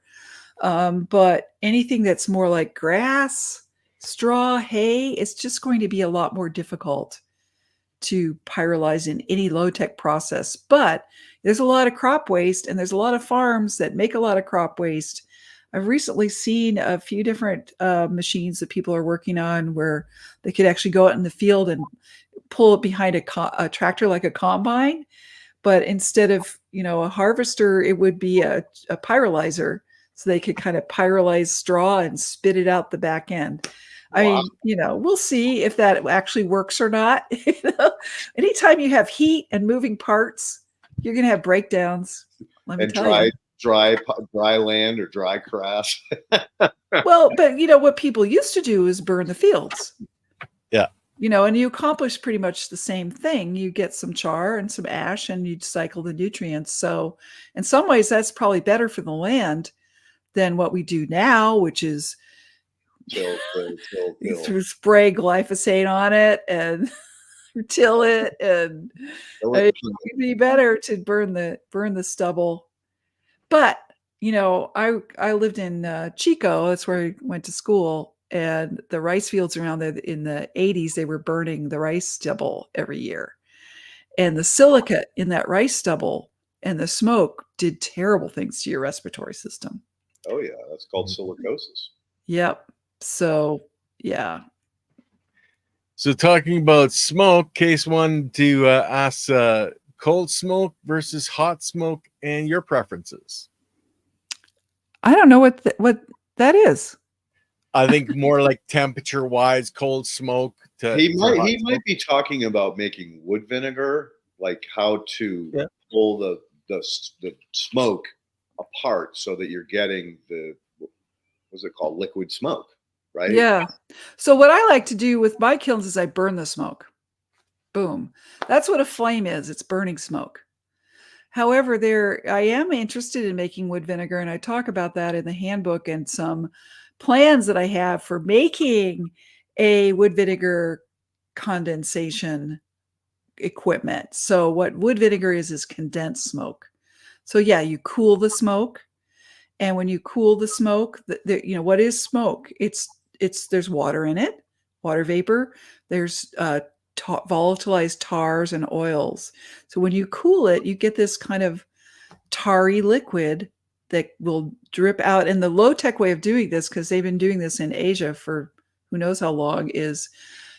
S2: But anything that's more like grass, straw, hay, it's just going to be a lot more difficult to pyrolyze in any low-tech process. But there's a lot of crop waste, and there's a lot of farms that make a lot of crop waste. I've recently seen a few different machines that people are working on where they could actually go out in the field and pull it behind a tractor like a combine. But instead of, a harvester, it would be a pyrolyzer. So they could kind of pyrolyze straw and spit it out the back end. I mean, we'll see if that actually works or not. Anytime you have heat and moving parts, you're going to have breakdowns. Let me tell you.
S1: Dry land or dry grass.
S2: Well, but what people used to do is burn the fields.
S3: Yeah.
S2: And you accomplish pretty much the same thing. You get some char and some ash and you cycle the nutrients. So in some ways, that's probably better for the land than what we do now, which is
S1: Till.
S2: spray glyphosate on it and till it, and it'd be better to burn the stubble. But I lived in Chico. That's where I went to school, and the rice fields around there in the 80s, they were burning the rice stubble every year, and the silicate in that rice stubble and the smoke did terrible things to your respiratory system.
S1: Oh yeah, that's called silicosis.
S2: Yep. So yeah.
S3: So talking about smoke, Case wanted to ask cold smoke versus hot smoke and your preferences.
S2: I don't know what that is.
S3: I think more like temperature wise, cold smoke.
S1: He might be talking about making wood vinegar, like how to pull the smoke apart so that you're getting what's it called, liquid smoke, right?
S2: Yeah. So what I like to do with my kilns is I burn the smoke. Boom. That's what a flame is. It's burning smoke. However, I am interested in making wood vinegar, and I talk about that in the handbook and some plans that I have for making a wood vinegar condensation equipment. So what wood vinegar is condensed smoke. So yeah, you cool the smoke. And when you cool the smoke, what is smoke? There's water in it, water vapor. There's volatilized tars and oils. So when you cool it, you get this kind of tarry liquid that will drip out. And the low-tech way of doing this, because they've been doing this in Asia for who knows how long, is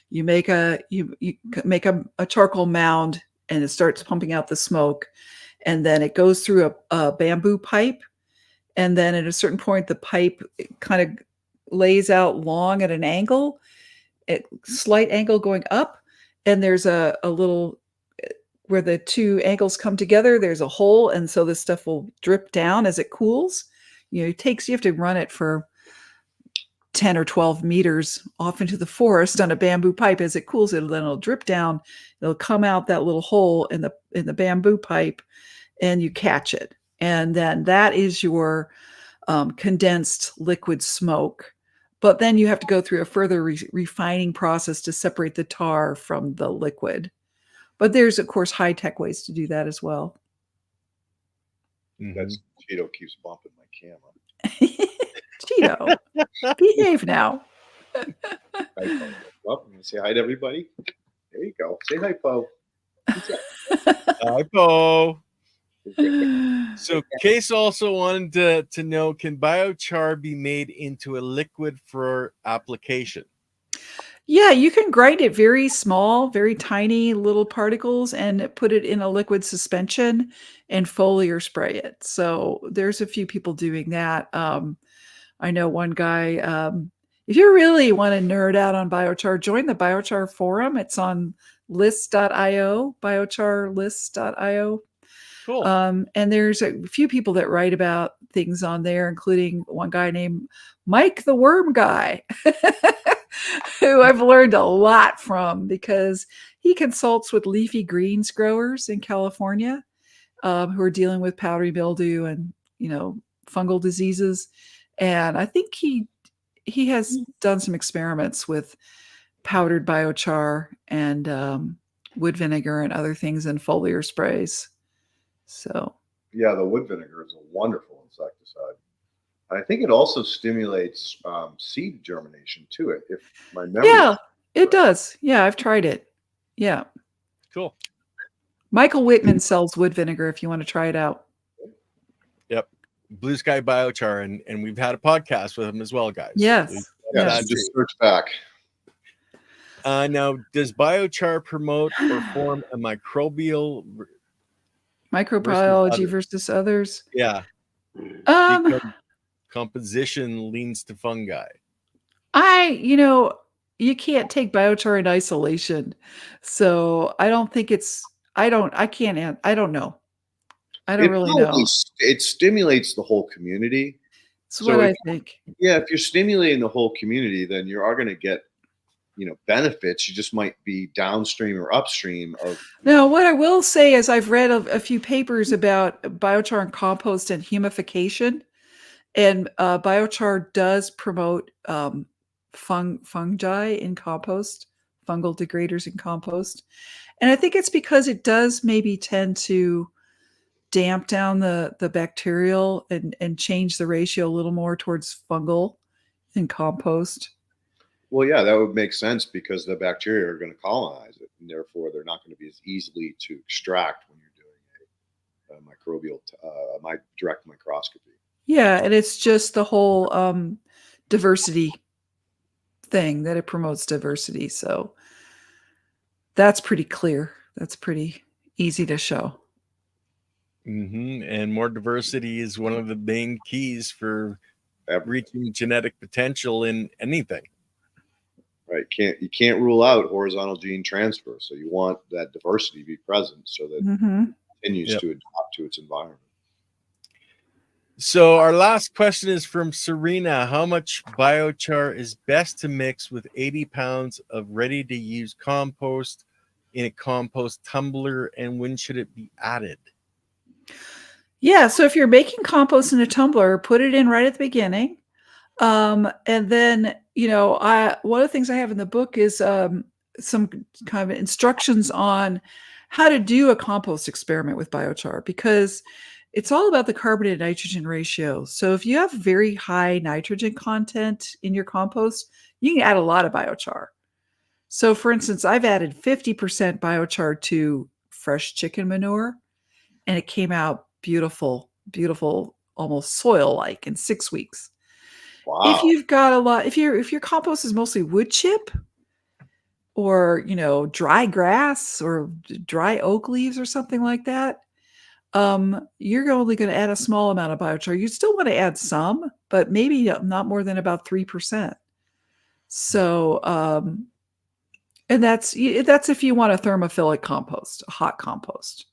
S2: you make a charcoal mound and it starts pumping out the smoke, and then it goes through a bamboo pipe. And then at a certain point, the pipe kind of lays out long at an angle, slight angle going up. And there's a little, where the two angles come together, there's a hole. And so this stuff will drip down as it cools. You have to run it for 10 or 12 meters off into the forest on a bamboo pipe. As it cools, then it'll drip down. It'll come out that little hole in the bamboo pipe, and you catch it. And then that is your condensed liquid smoke. But then you have to go through a further refining process to separate the tar from the liquid. But there's, of course, high-tech ways to do that as well.
S1: That's Cheeto keeps bumping my camera.
S2: Cheeto, behave now.
S1: Well, say hi to everybody. There you go. Say hi, Po.
S3: Hi, Po. So Case also wanted to know, can biochar be made into a liquid for application?
S2: Yeah, you can grind it very small, very tiny little particles and put it in a liquid suspension and foliar spray it. So there's a few people doing that. I know one guy, if you really want to nerd out on biochar, join the biochar forum. It's on list.io, biocharlist.io.
S3: Cool.
S2: And there's a few people that write about things on there, including one guy named Mike the Worm Guy, who I've learned a lot from because he consults with leafy greens growers in California who are dealing with powdery mildew and, fungal diseases. And I think he has done some experiments with powdered biochar and wood vinegar and other things in foliar sprays. So
S1: Yeah, the wood vinegar is a wonderful insecticide. I think it also stimulates seed germination too. If my memory
S2: yeah,
S1: is
S2: it
S1: correct.
S2: does. Yeah, I've tried it. Yeah.
S3: Cool.
S2: Michael Whitman sells wood vinegar if you want to try it out.
S3: Yep. Blue Sky Biochar, and we've had a podcast with him as well, guys.
S2: Yes.
S1: Yeah,
S2: Yes.
S1: so just search back.
S3: Now, does biochar promote or form a microbial
S2: Microbiology
S3: other?
S2: versus others.
S3: Yeah,
S2: Um,
S3: because composition leans to fungi.
S2: you can't take biochar in isolation. So I don't think I can't, I don't know. I don't
S1: It
S2: really
S1: probably
S2: know.
S1: it stimulates the whole community.
S2: It's
S1: So
S2: what I think.
S1: if you're stimulating the whole community, then you are going to get benefits. You just might be downstream or upstream of.
S2: Now, what I will say is I've read a few papers about biochar and compost and humification, and biochar does promote fungi in compost, fungal degraders in compost. And I think it's because it does maybe tend to damp down the bacterial and change the ratio a little more towards fungal in compost.
S1: Well, yeah, that would make sense because the bacteria are going to colonize it, and therefore they're not going to be as easily to extract when you're doing a microbial, direct microscopy.
S2: Yeah, and it's just the whole diversity thing that it promotes diversity. So that's pretty clear. That's pretty easy to show.
S3: And more diversity is one of the main keys for reaching genetic potential in anything.
S1: Right. You can't rule out horizontal gene transfer. So you want that diversity to be present so that it continues to adapt to its environment.
S3: So our last question is from Serena. How much biochar is best to mix with 80 pounds of ready-to-use compost in a compost tumbler, and when should it be added?
S2: Yeah, so if you're making compost in a tumbler, put it in right at the beginning. And then, one of the things I have in the book is some kind of instructions on how to do a compost experiment with biochar, because it's all about the carbon to nitrogen ratio. So if you have very high nitrogen content in your compost, you can add a lot of biochar. So for instance, I've added 50% biochar to fresh chicken manure, and it came out beautiful, beautiful, almost soil-like in 6 weeks.
S1: Wow.
S2: If you've got a lot, if your compost is mostly wood chip or, dry grass or dry oak leaves or something like that, you're only going to add a small amount of biochar. You still want to add some, but maybe not more than about 3%. So, and that's if you want a thermophilic compost, a hot compost,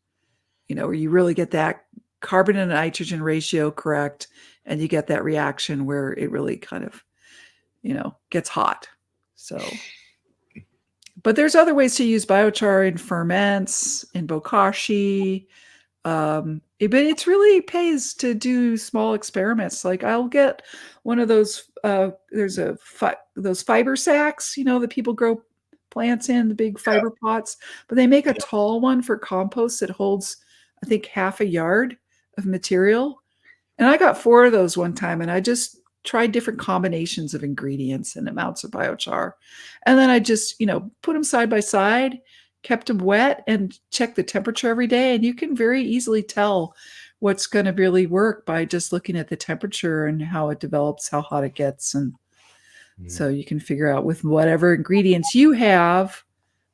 S2: where you really get that carbon and nitrogen ratio correct, and you get that reaction where it really kind of, gets hot. So, but there's other ways to use biochar in ferments, in bokashi. But it really pays to do small experiments. Like I'll get one of those, there's those fiber sacks, that people grow plants in, the big fiber pots, but they make a tall one for compost that holds, I think, half a yard of material. And I got 4 of those one time, and I just tried different combinations of ingredients and amounts of biochar. And then I just, put them side by side, kept them wet, and checked the temperature every day. And you can very easily tell what's going to really work by just looking at the temperature and how it develops, how hot it gets. And so you can figure out with whatever ingredients you have,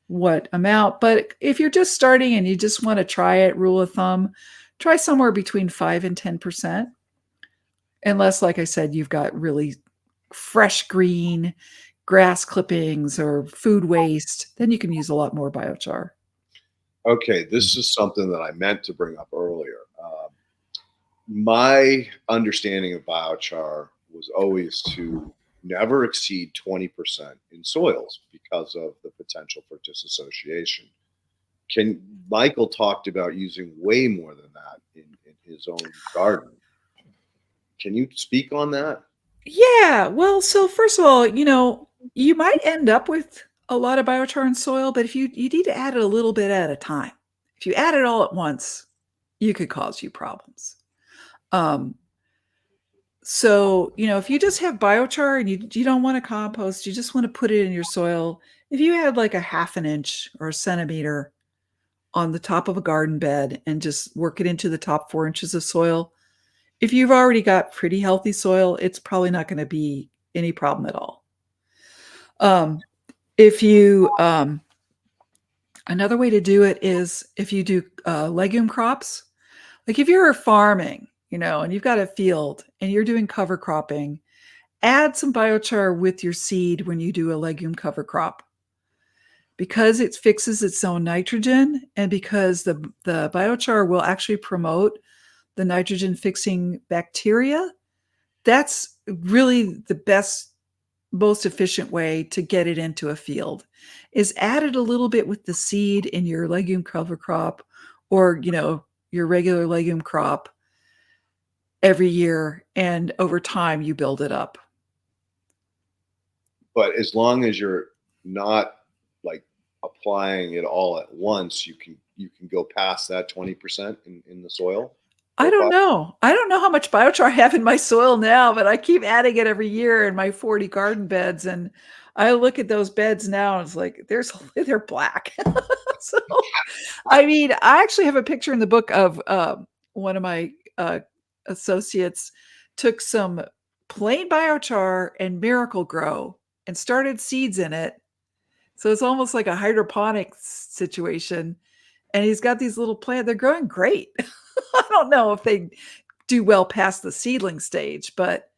S2: what amount. But if you're just starting and you just want to try it, rule of thumb, try somewhere between 5 and 10%. Unless, like I said, you've got really fresh green grass clippings or food waste, then you can use a lot more biochar.
S1: Okay, this is something that I meant to bring up earlier. My understanding of biochar was always to never exceed 20% in soils because of the potential for disassociation. Michael talked about using way more than that in his own garden. Can you speak on that?
S2: Yeah, well, so first of all, you might end up with a lot of biochar in soil, but if you need to add it a little bit at a time. If you add it all at once, you could cause you problems. So, if you just have biochar and you don't want to compost, you just want to put it in your soil. If you had like a half an inch or a centimeter on the top of a garden bed and just work it into the top 4 inches of soil, if you've already got pretty healthy soil, it's probably not going to be any problem at all. If you, another way to do it is if you do legume crops, like if you're farming, and you've got a field and you're doing cover cropping, add some biochar with your seed when you do a legume cover crop, because it fixes its own nitrogen, and because the biochar will actually promote the nitrogen fixing bacteria. That's really the best, most efficient way to get it into a field, is add it a little bit with the seed in your legume cover crop, or your regular legume crop every year, and over time you build it up.
S1: But as long as you're not like applying it all at once, you can go past that 20% in the soil.
S2: I don't know how much biochar I have in my soil now, but I keep adding it every year in my 40 garden beds, and I look at those beds now and it's like they're black. So I mean, I actually have a picture in the book of one of my associates took some plain biochar and Miracle Grow and started seeds in it. So it's almost like a hydroponic situation. And he's got these little plants. They're growing great. I don't know if they do well past the seedling stage, but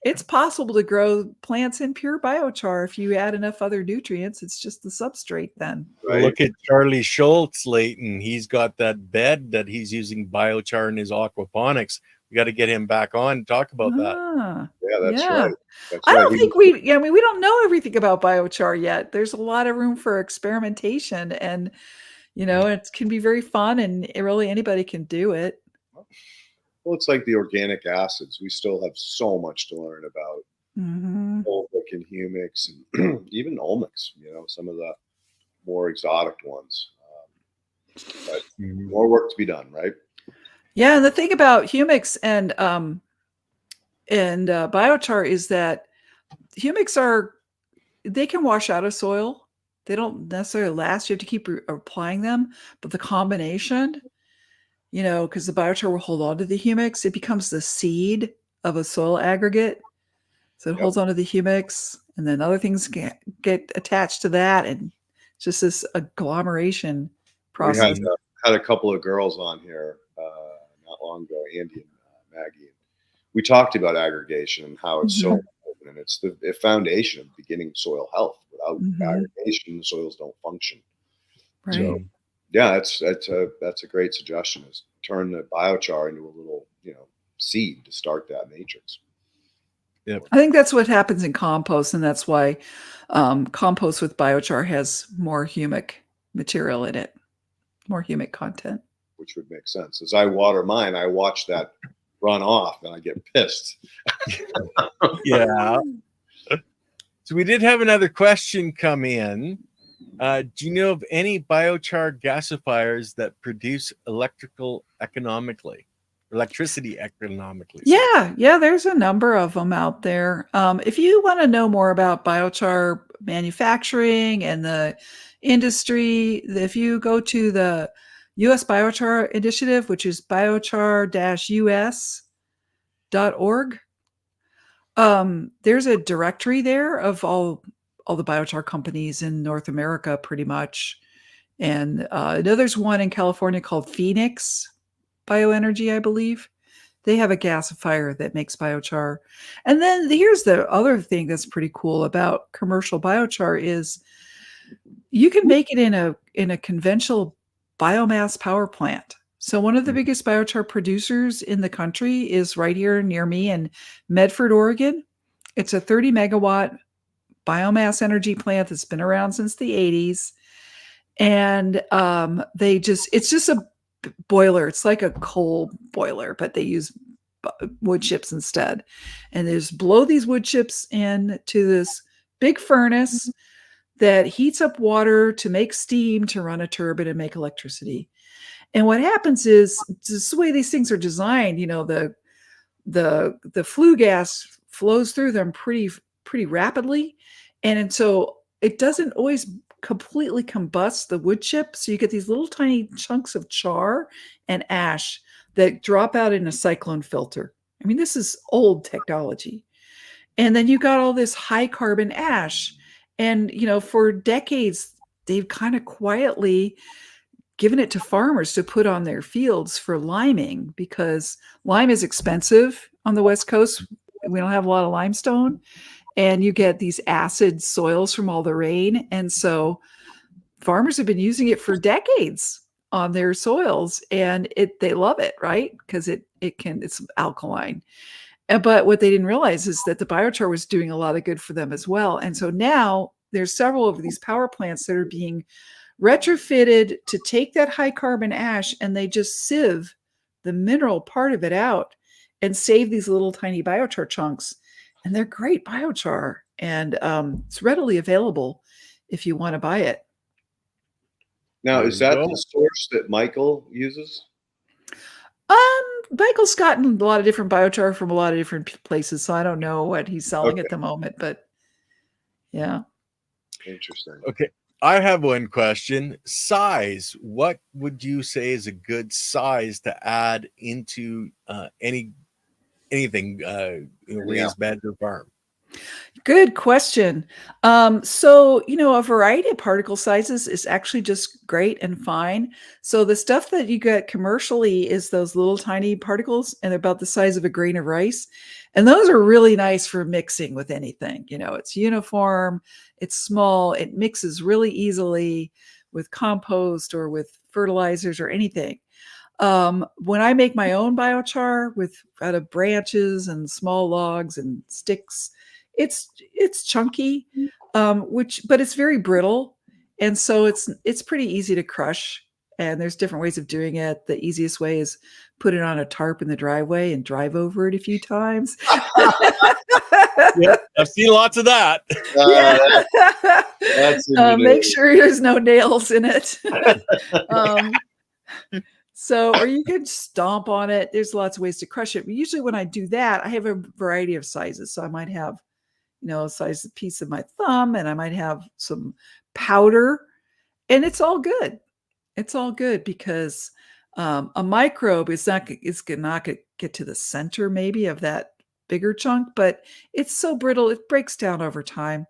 S2: it's possible to grow plants in pure biochar if you add enough other nutrients. It's just the substrate then.
S1: Right.
S3: Look at Charlie Schultz, Leighton. He's got that bed that he's using biochar in his aquaponics. We got to get him back on and talk about that.
S1: Yeah, that's right. That's
S2: I
S1: right.
S2: don't think we don't know everything about biochar yet. There's a lot of room for experimentation, and it can be very fun, and really anybody can do it.
S1: Well, it's like the organic acids. We still have so much to learn about. Fulvic and humics, and even omics, some of the more exotic ones. But more work to be done, right?
S2: Yeah, and the thing about humics and biochar is that humics they can wash out of soil. They don't necessarily last. You have to keep applying them, but the combination, because the biochar will hold on to the humics, it becomes the seed of a soil aggregate. So it holds on to the humics, and then other things get attached to that, and it's just this agglomeration process.
S1: We had a couple of girls on here not long ago, Andy and Maggie. We talked about aggregation and how it's so important, and it's the foundation of beginning soil health. Without aggregation, the soils don't function.
S2: Right.
S1: So, yeah, that's a great suggestion, is turn the biochar into a little, seed to start that matrix.
S3: Yeah,
S2: I think that's what happens in compost, and that's why compost with biochar has more humic material in it, more humic content.
S1: Which would make sense. As I water mine, I watch that run off and I get pissed.
S3: Yeah. So we did have another question come in. Do you know of any biochar gasifiers that produce electricity economically?
S2: Yeah, there's a number of them out there. If you want to know more about biochar manufacturing and the industry, if you go to the US Biochar Initiative, which is biochar-us.org, there's a directory there of all the biochar companies in North America, pretty much. And I know there's one in California called Phoenix Bioenergy, I believe. They have a gasifier that makes biochar. And then here's the other thing that's pretty cool about commercial biochar is you can make it in a conventional biomass power plant. So one of the biggest biochar producers in the country is right here near me in Medford, Oregon. It's a 30 megawatt biomass energy plant that's been around since the 80s. And it's just a boiler. It's like a coal boiler, but they use wood chips instead. And they just blow these wood chips into this big furnace that heats up water to make steam to run a turbine and make electricity. And what happens is, just the way these things are designed, you know, the flue gas flows through them pretty rapidly, and so it doesn't always completely combust the wood chip. So you get these little tiny chunks of char and ash that drop out in a cyclone filter. I mean, this is old technology. And then you got all this high carbon ash. And, you know, for decades, they've kind of quietly given it to farmers to put on their fields for liming, because lime is expensive on the West Coast. We don't have a lot of limestone, and you get these acid soils from all the rain. And so farmers have been using it for decades on their soils, and they love it, right? Because it's alkaline. But what they didn't realize is that the biochar was doing a lot of good for them as well. And so now there's several of these power plants that are being retrofitted to take that high carbon ash, and they just sieve the mineral part of it out and save these little tiny biochar chunks. And they're great biochar, and it's readily available if you want to buy it.
S1: Now,
S3: There
S1: is
S3: you
S1: that
S3: go.
S1: the source that Michael uses?
S2: Michael's gotten a lot of different biochar from a lot of different places, so I don't know what he's selling at the moment, but yeah.
S1: Interesting.
S3: Okay. I have one question. Size. What would you say is a good size to add into anything raised beds or farm?
S2: Good question. So, you know, a variety of particle sizes is actually just great and fine. So the stuff that you get commercially is those little tiny particles, and they're about the size of a grain of rice. And those are really nice for mixing with anything. You know, it's uniform, it's small, it mixes really easily with compost or with fertilizers or anything. When I make my own biochar out of branches and small logs and sticks, it's chunky, but it's very brittle, and so it's pretty easy to crush. And there's different ways of doing it. The easiest way is put it on a tarp in the driveway and drive over it a few times.
S3: Yep, I've seen lots of that.
S1: That's
S2: make sure there's no nails in it. So, or you can stomp on it. There's lots of ways to crush it. But usually when I do that, I have a variety of sizes. So I might have, you know, a size piece of my thumb, and I might have some powder, and it's all good. It's all good because a microbe is not going to get to the center maybe of that bigger chunk, but it's so brittle, it breaks down over time.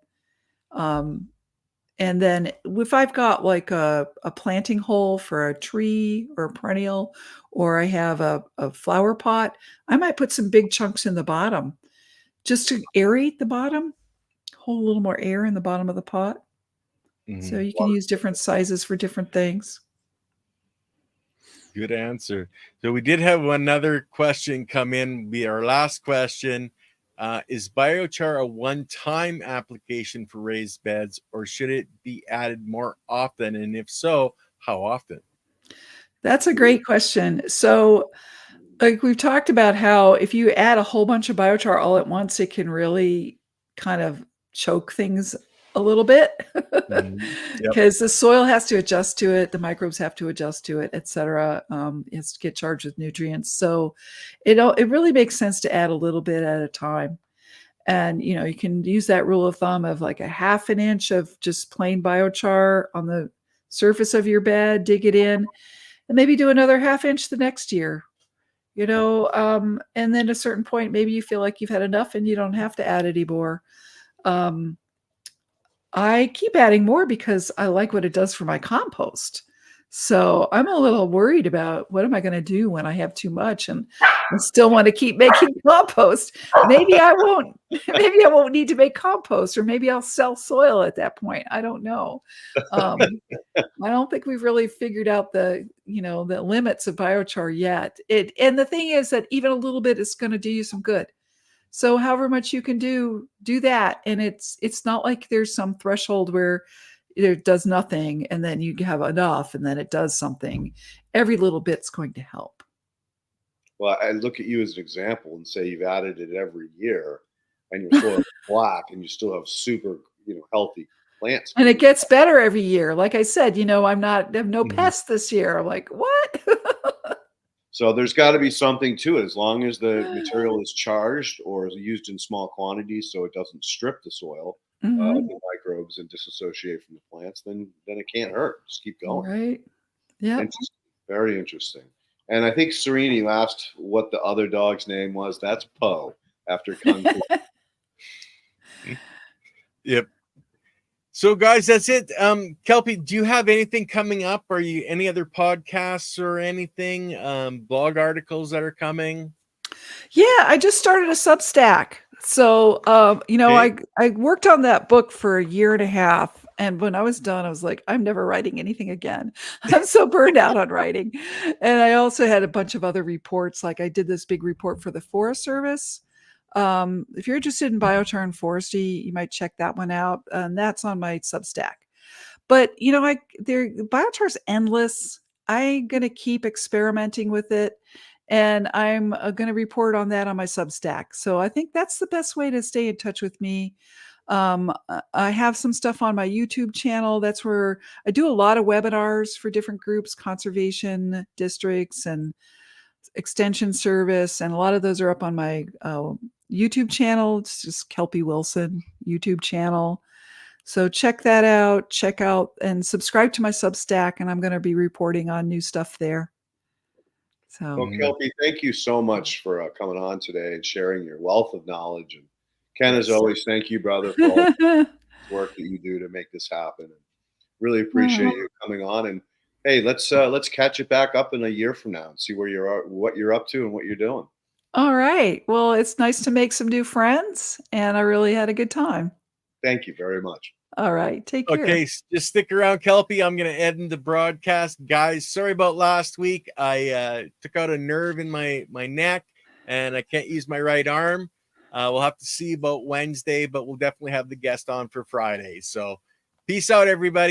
S2: And then if I've got like a planting hole for a tree or a perennial, or I have a flower pot, I might put some big chunks in the bottom just to aerate the bottom, hold a little more air in the bottom of the pot. So you can use different sizes for different things.
S3: Good answer. So we did have another question come in, be our last question. Is biochar a one-time application for raised beds, or should it be added more often? And if so, how often?
S2: That's a great question. So, like we've talked about how if you add a whole bunch of biochar all at once, it can really kind of choke things a little bit, because the soil has to adjust to it, the microbes have to adjust to it, etc. It has to get charged with nutrients. So it really makes sense to add a little bit at a time. And, you know, you can use that rule of thumb of like a half an inch of just plain biochar on the surface of your bed, dig it in, and maybe do another half inch the next year, you know, and then at a certain point, maybe you feel like you've had enough and you don't have to add any more. I keep adding more because I like what it does for my compost. So I'm a little worried about what am I going to do when I have too much and I still want to keep making compost. Maybe I won't need to make compost, or maybe I'll sell soil at that point. I don't know. I don't think we've really figured out the limits of biochar yet. And the thing is that even a little bit is going to do you some good. So however much you can do that. And it's not like there's some threshold where it does nothing and then you have enough and then it does something. Every little bit's going to help.
S1: Well, I look at you as an example and say you've added it every year and your soil is black and you still have super, healthy plants.
S2: And it gets better every year. Like I said, you know, I have no
S3: Mhm.
S2: pests this year. I'm like, what?
S1: So there's got to be something to it. As long as the material is charged or is used in small quantities, so it doesn't strip the soil,
S2: Mhm.
S1: the microbes, and disassociate from the plants, then it can't hurt. Just keep going.
S2: Right. Yep.
S1: Interesting. Very interesting. And I think Serene asked what the other dog's name was. That's Poe after Kung Fu.
S3: Yep. So guys, that's it. Kelpie, do you have anything coming up? Are you any other podcasts or anything? Blog articles that are coming?
S2: Yeah, I just started a Substack. So, you know,
S3: Okay.
S2: I worked on that book for a year and a half, and when I was done, I was like, I'm never writing anything again. I'm so burned out on writing. And I also had a bunch of other reports. Like I did this big report for the Forest Service. If you're interested in biochar and forestry, you might check that one out. And that's on my Substack. But you know, biochar's endless. I'm gonna keep experimenting with it, and I'm gonna report on that on my Substack. So I think that's the best way to stay in touch with me. I have some stuff on my YouTube channel. That's where I do a lot of webinars for different groups, conservation districts, and extension service, and a lot of those are up on my YouTube channel. It's just Kelpie Wilson YouTube channel. So check that out. Check out and subscribe to my Substack, and I'm going to be reporting on new stuff there. So,
S1: Well, Kelpie, thank you so much for coming on today and sharing your wealth of knowledge. And Ken, as always, thank you, brother, for all the work that you do to make this happen. And really appreciate you coming on. And hey, let's catch it back up in a year from now and see what you're up to and what you're doing.
S2: All right. Well, it's nice to make some new friends, and I really had a good time.
S1: Thank you very much.
S2: All right. Take care.
S3: Okay, just stick around, Kelpie. I'm going to end the broadcast. Guys, sorry about last week. I took out a nerve in my neck, and I can't use my right arm. We'll have to see about Wednesday, but we'll definitely have the guest on for Friday. So peace out, everybody.